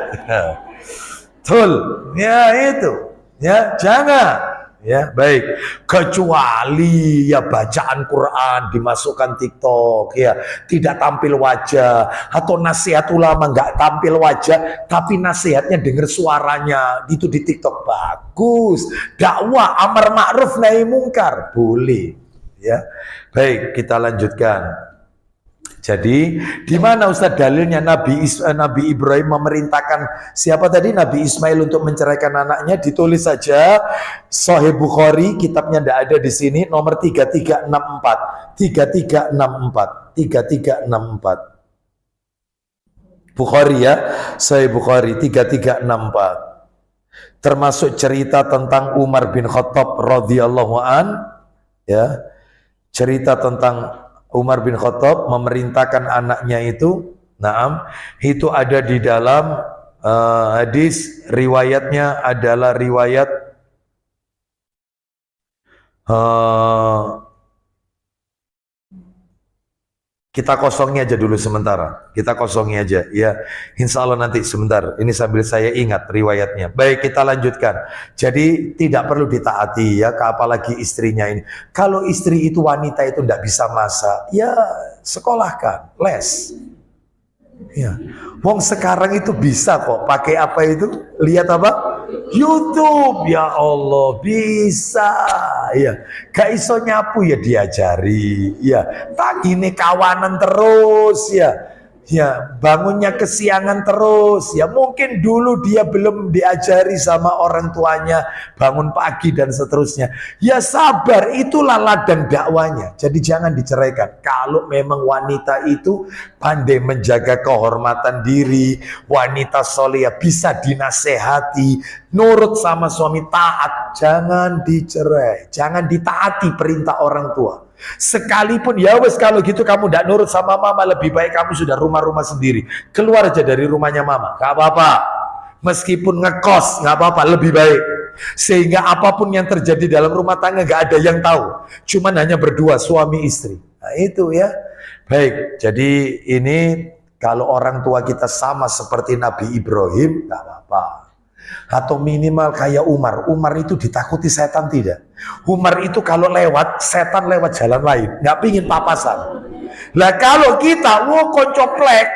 Betul. Ya itu. Ya, jangan. Ya, baik. Kecuali ya bacaan Quran dimasukkan TikTok ya, tidak tampil wajah atau nasihat ulama nggak tampil wajah tapi nasihatnya dengar suaranya itu di TikTok bagus. Dakwah amar ma'ruf nahi mungkar boleh. Ya. Baik, kita lanjutkan. Jadi di mana Ustaz dalilnya Nabi Ibrahim memerintahkan siapa tadi Nabi Ismail untuk menceraikan anaknya? Ditulis saja Sahih Bukhari, kitabnya tidak ada di sini, nomor 3364 Bukhari ya, Sahih Bukhari 3364, termasuk cerita tentang Umar bin Khattab radhiyallahu an, ya, cerita tentang Umar bin Khattab memerintahkan anaknya itu, itu ada di dalam hadis, riwayatnya adalah riwayat kita kosongnya aja dulu sementara, kita kosongnya aja ya, insya Allah nanti sebentar, ini sambil saya ingat riwayatnya. Baik, kita lanjutkan. Jadi tidak perlu ditaati ya, apalagi istrinya ini. Kalau istri itu wanita itu tidak bisa masak, ya sekolahkan, les. Ya, wong sekarang itu bisa kok pakai apa itu? Lihat apa? YouTube, ya Allah, bisa. Ya, gak iso nyapu ya diajari. Ya, tak gini kawanan terus ya. Ya, bangunnya kesiangan terus. Ya, mungkin dulu dia belum diajari sama orang tuanya bangun pagi dan seterusnya. Ya sabar, itulah ladang dakwanya. Jadi jangan diceraikan. Kalau memang wanita itu pandai menjaga kehormatan diri, wanita soleh bisa dinasehati, nurut sama suami, taat, jangan dicerai. Jangan ditaati perintah orang tua. Sekalipun ya wes kalau gitu kamu tidak nurut sama mama, lebih baik kamu sudah rumah-rumah sendiri, keluar aja dari rumahnya mama, gak apa-apa, meskipun ngekos gak apa-apa, lebih baik, sehingga apapun yang terjadi dalam rumah tangga gak ada yang tahu, cuman hanya berdua suami istri. Nah itu ya. Baik, jadi ini kalau orang tua kita sama seperti Nabi Ibrahim gak apa-apa. Atau minimal kayak Umar. Umar itu ditakuti setan tidak? Umar itu kalau lewat, setan lewat jalan lain, nggak pingin papasan. Lah kalau kita, koncoplek,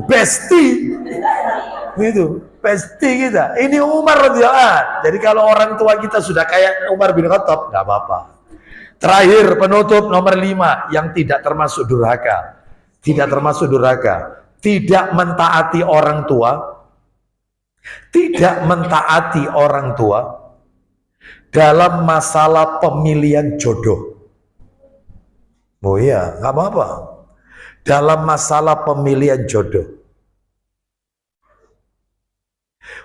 besti, itu besti kita. Ini Umar radhiyallahu anhu. Jadi kalau orang tua kita sudah kayak Umar bin Khattab, nggak apa-apa. Terakhir penutup nomor 5 yang tidak termasuk durhaka, tidak termasuk durhaka, tidak mentaati orang tua. Tidak mentaati orang tua dalam masalah pemilihan jodoh. Oh iya, nggak apa-apa. Dalam masalah pemilihan jodoh.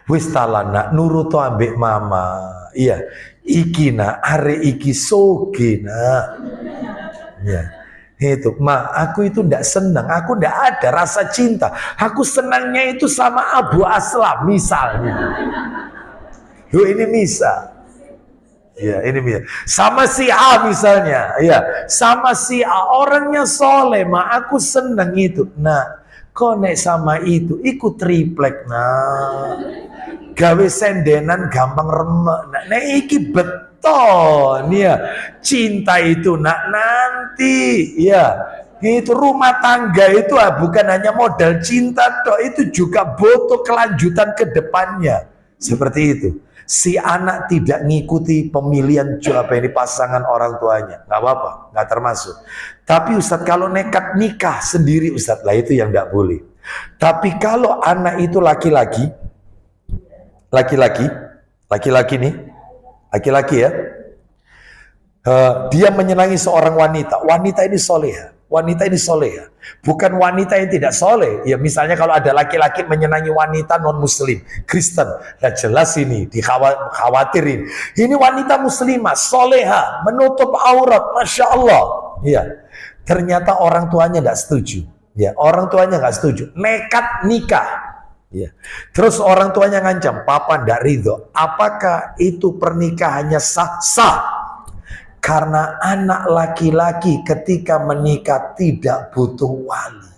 Wis talana nuruto ambek mama. Iya, iki na are iki soge na. Ya. Itu, aku itu ndak senang, aku ndak ada rasa cinta, aku senangnya itu sama Abu Aslam misalnya. Loh ini misal, ya ini misal. Sama si A misalnya, ya sama si A orangnya soleh, aku senang itu. Nah, konek sama itu, ikut triplek gawe sendenan gampang remek. Nah, iki betul. Ya, cinta itu nanti ya itu rumah tangga itu bukan hanya modal cinta toh, itu juga butuh kelanjutan ke depannya. Seperti itu. Si anak tidak ngikuti pemilihan pasangan orang tuanya, nggak apa-apa, nggak termasuk. Tapi Ustadz kalau nekat nikah sendiri Ustadz lah itu yang nggak boleh. Tapi kalau anak itu laki-laki nih, laki-laki ya, dia menyenangi seorang wanita, wanita ini soleha, bukan wanita yang tidak soleh. Ya misalnya kalau ada laki-laki menyenangi wanita non muslim, Kristen, ya jelas ini dikhawatirin. Ini wanita muslimah, soleha, menutup aurat, masya Allah. Ya, ternyata orang tuanya tidak setuju. Ya, orang tuanya nggak setuju, nekat nikah. Ya. Terus orang tuanya ngancam, papa ndak ridho. Apakah itu pernikahannya sah? Sah. Karena anak laki-laki ketika menikah tidak butuh wali.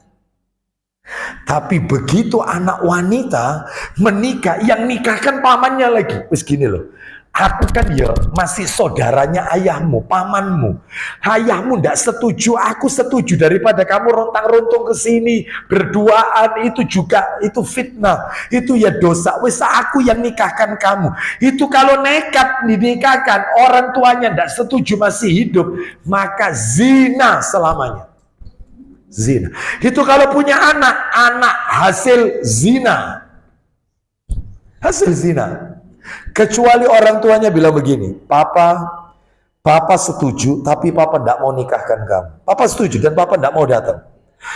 Tapi begitu anak wanita menikah, yang nikahkan pamannya lagi. Wes gini loh. Aku kan ya masih saudaranya ayahmu, pamanmu. Ayahmu ndak setuju, aku setuju. Daripada kamu rontang-runtung ke sini berduaan, itu juga itu fitnah, itu ya dosa. Wes aku yang nikahkan kamu. Itu kalau nekat dinikahkan, orang tuanya ndak setuju masih hidup, maka zina selamanya. zina. Itu kalau punya anak, anak hasil zina. Hasil zina. Kecuali orang tuanya bilang begini, Papa setuju, tapi Papa tidak mau nikahkan kamu. Papa setuju dan Papa tidak mau datang.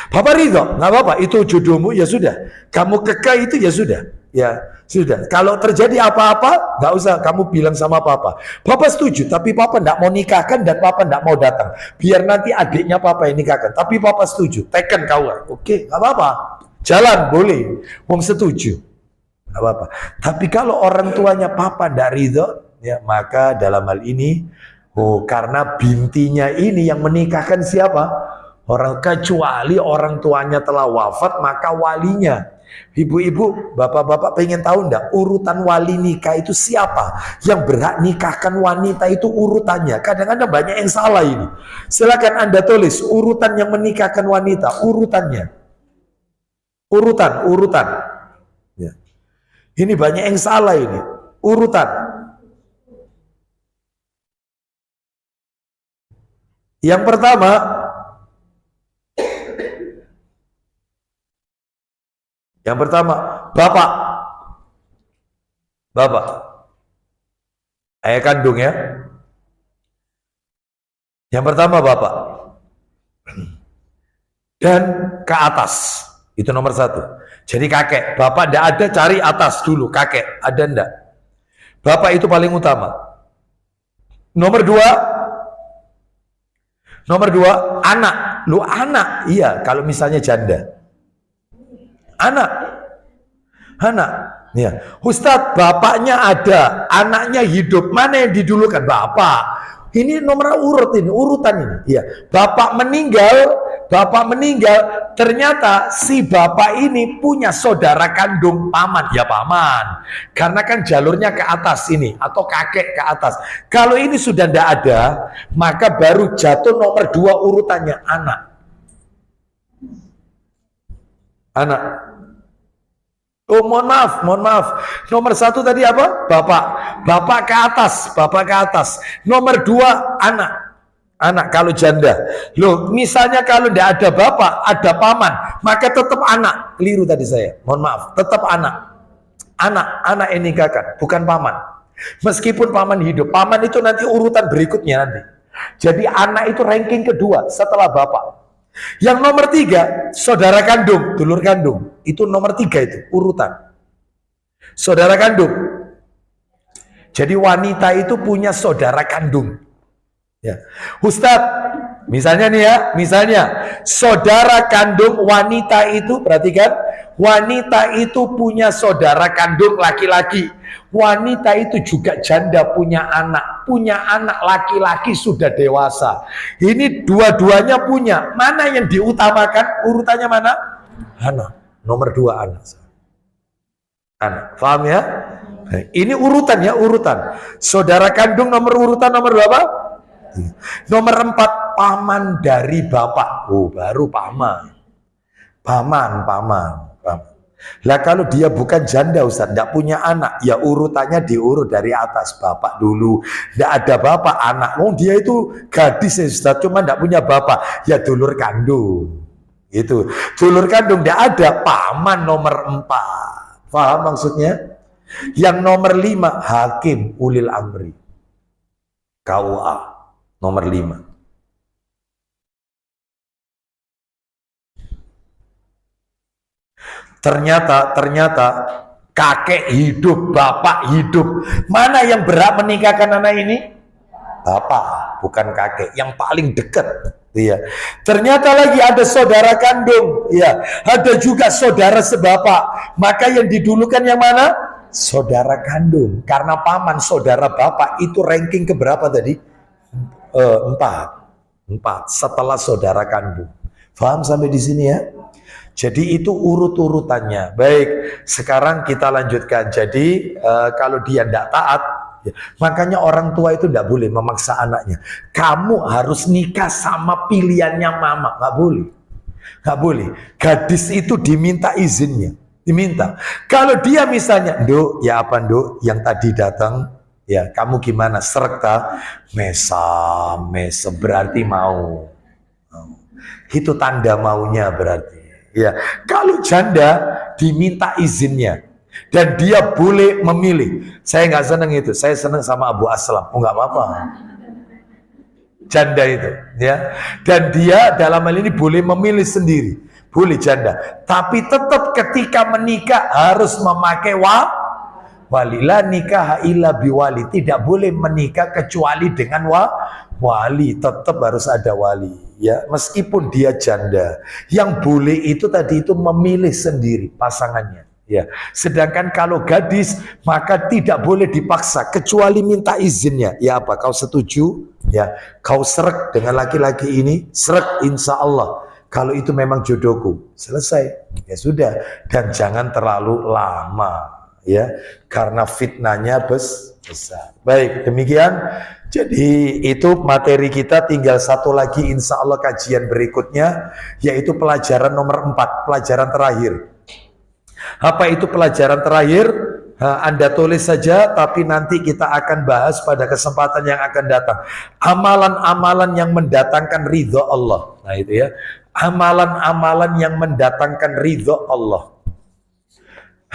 Papa ridho, nggak apa-apa, itu jodohmu, ya sudah. Kamu kekeh itu, ya sudah. Ya sudah. Kalau terjadi apa-apa, nggak usah kamu bilang sama Papa. Papa setuju, tapi Papa tidak mau nikahkan dan Papa tidak mau datang. Biar nanti adiknya Papa yang nikahkan. Tapi Papa setuju, teken kau. Oke, nggak apa-apa. Jalan, boleh. Wong setuju. Nggak apa-apa. Tapi kalau orang tuanya Papa tidak ridho, ya maka dalam hal ini, karena bintinya ini yang menikahkan siapa? Orang, kecuali orang tuanya telah wafat, maka walinya. Ibu-ibu, bapak-bapak pengen tahu enggak urutan wali nikah itu siapa? Yang berhak nikahkan wanita itu urutannya. Kadang-kadang banyak yang salah ini. Silakan Anda tulis urutan yang menikahkan wanita, urutannya. Urutan. Ya. Ini banyak yang salah ini. Urutan. Yang pertama, bapak. Ayah kandung ya. Yang pertama bapak. Dan ke atas. Itu nomor 1. Jadi kakek. Bapak tidak ada, cari atas dulu. Kakek. Ada enggak? Bapak itu paling utama. Nomor 2, anak. Lu anak. Iya, kalau misalnya janda. Anak. Ya. Ustadz, bapaknya ada, anaknya hidup. Mana yang didulukan? Bapak. Ini nomor urut ini, urutan ini. Ya. Bapak meninggal, ternyata si bapak ini punya saudara kandung paman. Ya paman. Karena kan jalurnya ke atas ini, atau kakek ke atas. Kalau ini sudah tidak ada, maka baru jatuh nomor 2 urutannya, anak. Oh mohon maaf. Nomor 1 tadi apa? Bapak ke atas. Nomor 2 anak kalau janda. Loh, misalnya kalau tidak ada bapak, ada paman, maka tetap anak. Keliru tadi saya. Mohon maaf, tetap anak. Anak yang nikahkan, bukan paman. Meskipun paman hidup, paman itu nanti urutan berikutnya nanti. Jadi anak itu ranking kedua setelah bapak. Yang nomor 3, saudara kandung, dulur kandung. Itu nomor 3 itu, urutan. Saudara kandung. Jadi wanita itu punya saudara kandung. Ya. Ustadz, misalnya nih ya, saudara kandung wanita itu, perhatikan, wanita itu punya saudara kandung laki-laki. Wanita itu juga janda, punya anak laki-laki sudah dewasa. Ini dua-duanya punya. Mana yang diutamakan? Urutannya mana? Anak. Nomor 2 anak. Paham ya? Ini urutan ya, urutan. Saudara kandung urutan nomor berapa? Nomor 4, paman dari bapak. Oh, baru paman. Lah kalau dia bukan janda Ustaz, tidak punya anak, ya urutannya diurut dari atas, bapak dulu. Tidak ada bapak, anak. Oh dia itu gadis ya Ustaz, cuma tidak punya bapak, ya dulur kandung. Itu dulur kandung tidak ada, paman nomor 4. Paham maksudnya? Yang nomor 5, hakim ulil amri. KUA nomor 5. Ternyata kakek hidup, bapak hidup. Mana yang berhak menikahkan anak ini? Bapak, bukan kakek. Yang paling dekat. Iya. Ternyata lagi ada saudara kandung. Iya. Ada juga saudara sebapak. Maka yang didulukan yang mana? Saudara kandung. Karena paman saudara bapak itu ranking keberapa tadi? 4 setelah saudara kandung. Paham sampai di sini ya? Jadi itu urut-urutannya. Baik, sekarang kita lanjutkan. Jadi kalau dia tidak taat, ya, makanya orang tua itu tidak boleh memaksa anaknya. Kamu harus nikah sama pilihannya mama. Nggak boleh. Gadis itu diminta izinnya. Diminta. Kalau dia misalnya, Nduk, ya apa Nduk, yang tadi datang, ya kamu gimana? Serta, mesem, berarti mau. Itu tanda maunya berarti. Ya, kalau janda diminta izinnya dan dia boleh memilih. Saya nggak seneng itu. Saya seneng sama Abu Aslam. Oh, nggak apa-apa. Janda itu, ya. Dan dia dalam hal ini boleh memilih sendiri. Boleh janda. Tapi tetap ketika menikah harus memakai wali. La nikah illa biwali. Tidak boleh menikah kecuali dengan wali. Tetap harus ada wali, ya, meskipun dia janda. Yang boleh itu tadi itu memilih sendiri pasangannya, ya. Sedangkan kalau gadis maka tidak boleh dipaksa kecuali minta izinnya. Ya, apa kau setuju? Ya, kau srek dengan laki-laki ini, srek, insya Allah kalau itu memang jodohku, selesai, ya sudah. Dan jangan terlalu lama, ya, karena fitnahnya besar. Baik, demikian. Jadi itu materi kita, tinggal satu lagi insya Allah kajian berikutnya, yaitu pelajaran nomor 4, pelajaran terakhir. Apa itu pelajaran terakhir? Anda tulis saja, tapi nanti kita akan bahas pada kesempatan yang akan datang. Amalan-amalan yang mendatangkan ridho Allah. Nah itu ya, amalan-amalan yang mendatangkan ridho Allah.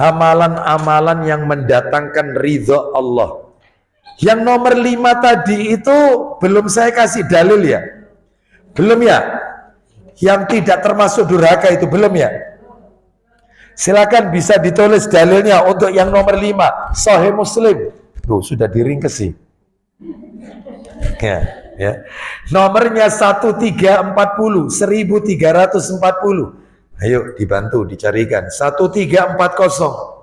Amalan-amalan yang mendatangkan ridho Allah. Yang nomor 5 tadi itu belum saya kasih dalil ya? Belum ya? Yang tidak termasuk durhaka itu belum ya? Silakan bisa ditulis dalilnya untuk yang nomor 5, Sahih Muslim. Tuh, sudah diringkesi. Ya. Nomornya 1340, 1340. Ayo dibantu dicarikan. 1340.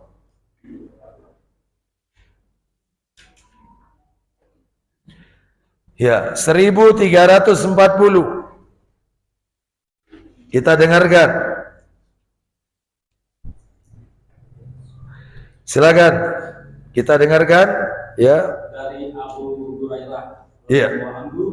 Ya, 1340. Kita dengarkan. Silakan. Kita dengarkan, ya. Dari Abu Hurairah. Iya.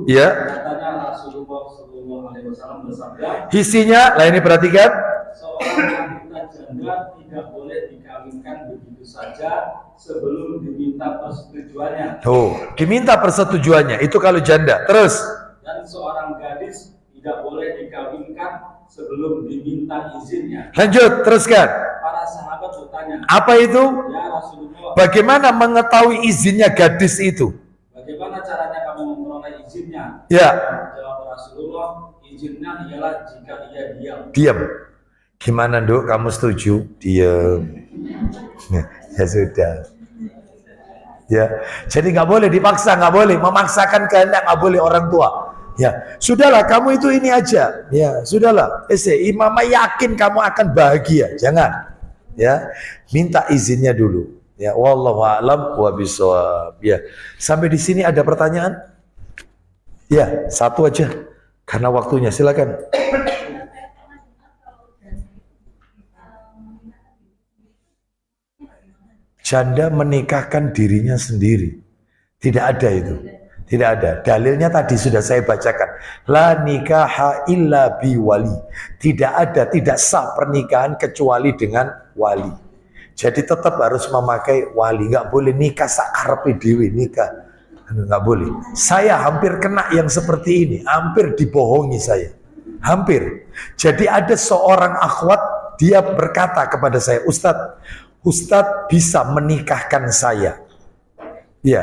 Iya. Katanya Rasulullah SAW bersabda. Isinya, lah ini perhatikan. Seorang wanita janda tidak boleh dikawinkan begitu saja sebelum diminta persetujuannya. Tuh, diminta persetujuannya. Itu kalau janda. Terus. Dan seorang gadis tidak boleh dikawinkan sebelum diminta izinnya. Lanjut, teruskan. Para sahabat bertanya, apa itu? ya Rasulullah, Bagaimana mengetahui izinnya gadis itu? bagaimana caranya kamu memperoleh izinnya? Ya. Jawab Rasulullah, izinnya ialah jika ia diam. Diam. Gimana, Nduk? Kamu setuju? Diam. Ya sudah. Ya. Jadi nggak boleh dipaksa, nggak boleh memaksakan kehendak, nggak boleh orang tua. Ya, sudahlah kamu itu ini aja. Ya, sudahlah. Imamah yakin kamu akan bahagia. Jangan. Ya, minta izinnya dulu. Ya, wallahu a'lam wa bishawab. Ya. Sampai di sini ada pertanyaan? Ya, satu aja. Karena waktunya, silakan. Janda menikahkan dirinya sendiri. Tidak ada itu. Tidak ada. Dalilnya tadi sudah saya bacakan. La nikaha illa biwali. Tidak ada, tidak sah pernikahan kecuali dengan wali. Jadi tetap harus memakai wali. Nggak boleh nikah sakarepe dhewe nikah. Nggak boleh. Saya hampir kena yang seperti ini. Hampir dibohongi saya. Hampir. Jadi ada seorang akhwat, dia berkata kepada saya, Ustadz bisa menikahkan saya. Ya,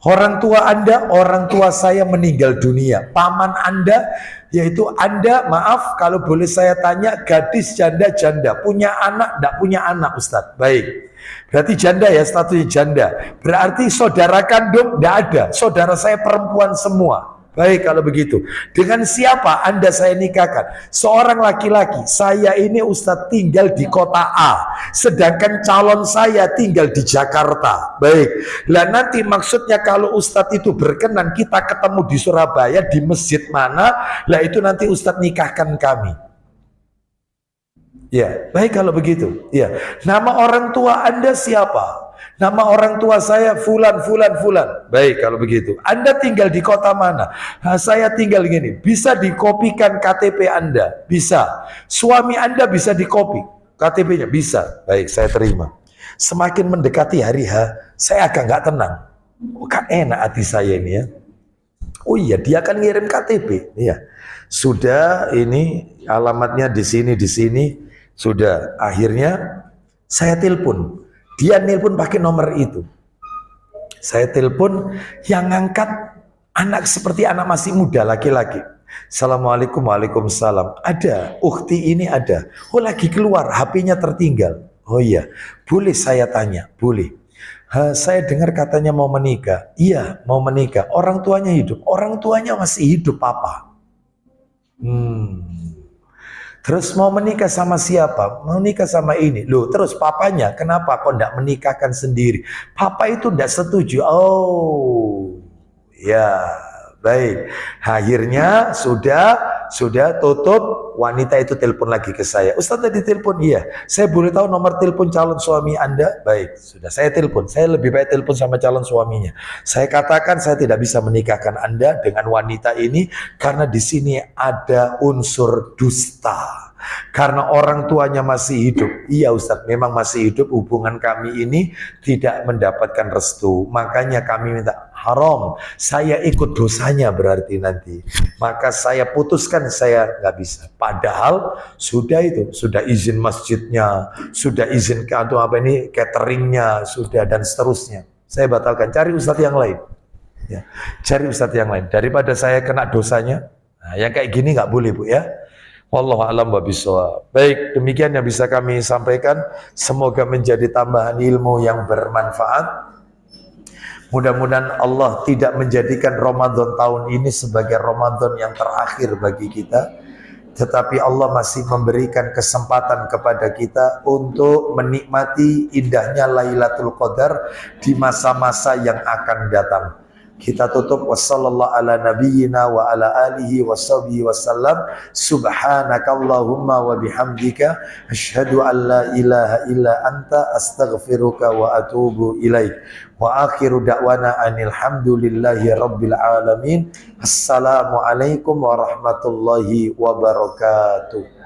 orang tua Anda, orang tua saya meninggal dunia. Paman Anda, yaitu Anda, maaf kalau boleh saya tanya, gadis, janda, punya anak, tidak punya anak, Ustadz. Baik, berarti janda ya, statusnya janda. Berarti saudara kandung tidak ada, saudara saya perempuan semua. Baik kalau begitu. Dengan siapa Anda saya nikahkan? Seorang laki-laki. Saya ini Ustadz tinggal di kota A. Sedangkan calon saya tinggal di Jakarta. Baik. Lah nanti maksudnya kalau Ustadz itu berkenan kita ketemu di Surabaya di masjid mana? Lah itu nanti Ustadz nikahkan kami. Ya, baik kalau begitu. Ya. Nama orang tua Anda siapa? Nama orang tua saya fulan. Baik kalau begitu. Anda tinggal di kota mana? Nah, saya tinggal gini. Bisa dikopikan KTP Anda? Bisa. Suami Anda bisa dikopi KTP-nya? Bisa. Baik, saya terima. Semakin mendekati hari H, saya agak nggak tenang. Kan enak hati saya ini ya. Oh iya, dia akan ngirim KTP. Iya. Sudah, ini alamatnya di sini. Sudah. Akhirnya saya telepon. Dia nelpon pakai nomor itu. Saya telepon, yang ngangkat anak seperti anak masih muda, laki-laki. Assalamualaikum, waalaikumsalam. Ada, ukhti ini ada. Oh, lagi keluar, HP-nya tertinggal. Oh iya, boleh saya tanya? Boleh. Saya dengar katanya mau menikah. Iya, mau menikah. Orang tuanya hidup. Orang tuanya masih hidup, Papa. Terus mau menikah sama siapa? Mau nikah sama ini. Loh, terus papanya kenapa kok enggak menikahkan sendiri? Papa itu enggak setuju. Oh, ya, baik. Akhirnya sudah tutup. Wanita itu telepon lagi ke saya. Ustaz tadi telepon, iya. Saya boleh tahu nomor telepon calon suami Anda? Baik, sudah saya telepon. Saya lebih baik telepon sama calon suaminya. Saya katakan saya tidak bisa menikahkan Anda dengan wanita ini karena di sini ada unsur dusta. Karena orang tuanya masih hidup. Iya Ustaz, memang masih hidup. Hubungan kami ini tidak mendapatkan restu. Makanya kami minta haram. Saya ikut dosanya berarti nanti. Maka saya putuskan saya nggak bisa. Padahal sudah izin masjidnya, sudah izin atau apa ini cateringnya, sudah dan seterusnya. Saya batalkan. Cari ustadz yang lain. Ya, cari ustadz yang lain. Daripada saya kena dosanya. Nah, yang kayak gini nggak boleh Bu ya. Wallahu a'lam bishawab. Baik, demikian yang bisa kami sampaikan. Semoga menjadi tambahan ilmu yang bermanfaat. Mudah-mudahan Allah tidak menjadikan Ramadan tahun ini sebagai Ramadan yang terakhir bagi kita. Tetapi Allah masih memberikan kesempatan kepada kita untuk menikmati indahnya Lailatul Qadar di masa-masa yang akan datang. Kita tutup wassallallahu ala nabiyyina wa ala alihi washabihi wasallam. Subhanakallahumma wa bihamdika asyhadu an la ilaha illa anta astaghfiruka wa atubu ilaik. Wa akhiru da'wana anil hamdulillahi rabbil alamin. Assalamualaikum warahmatullahi wabarakatuh.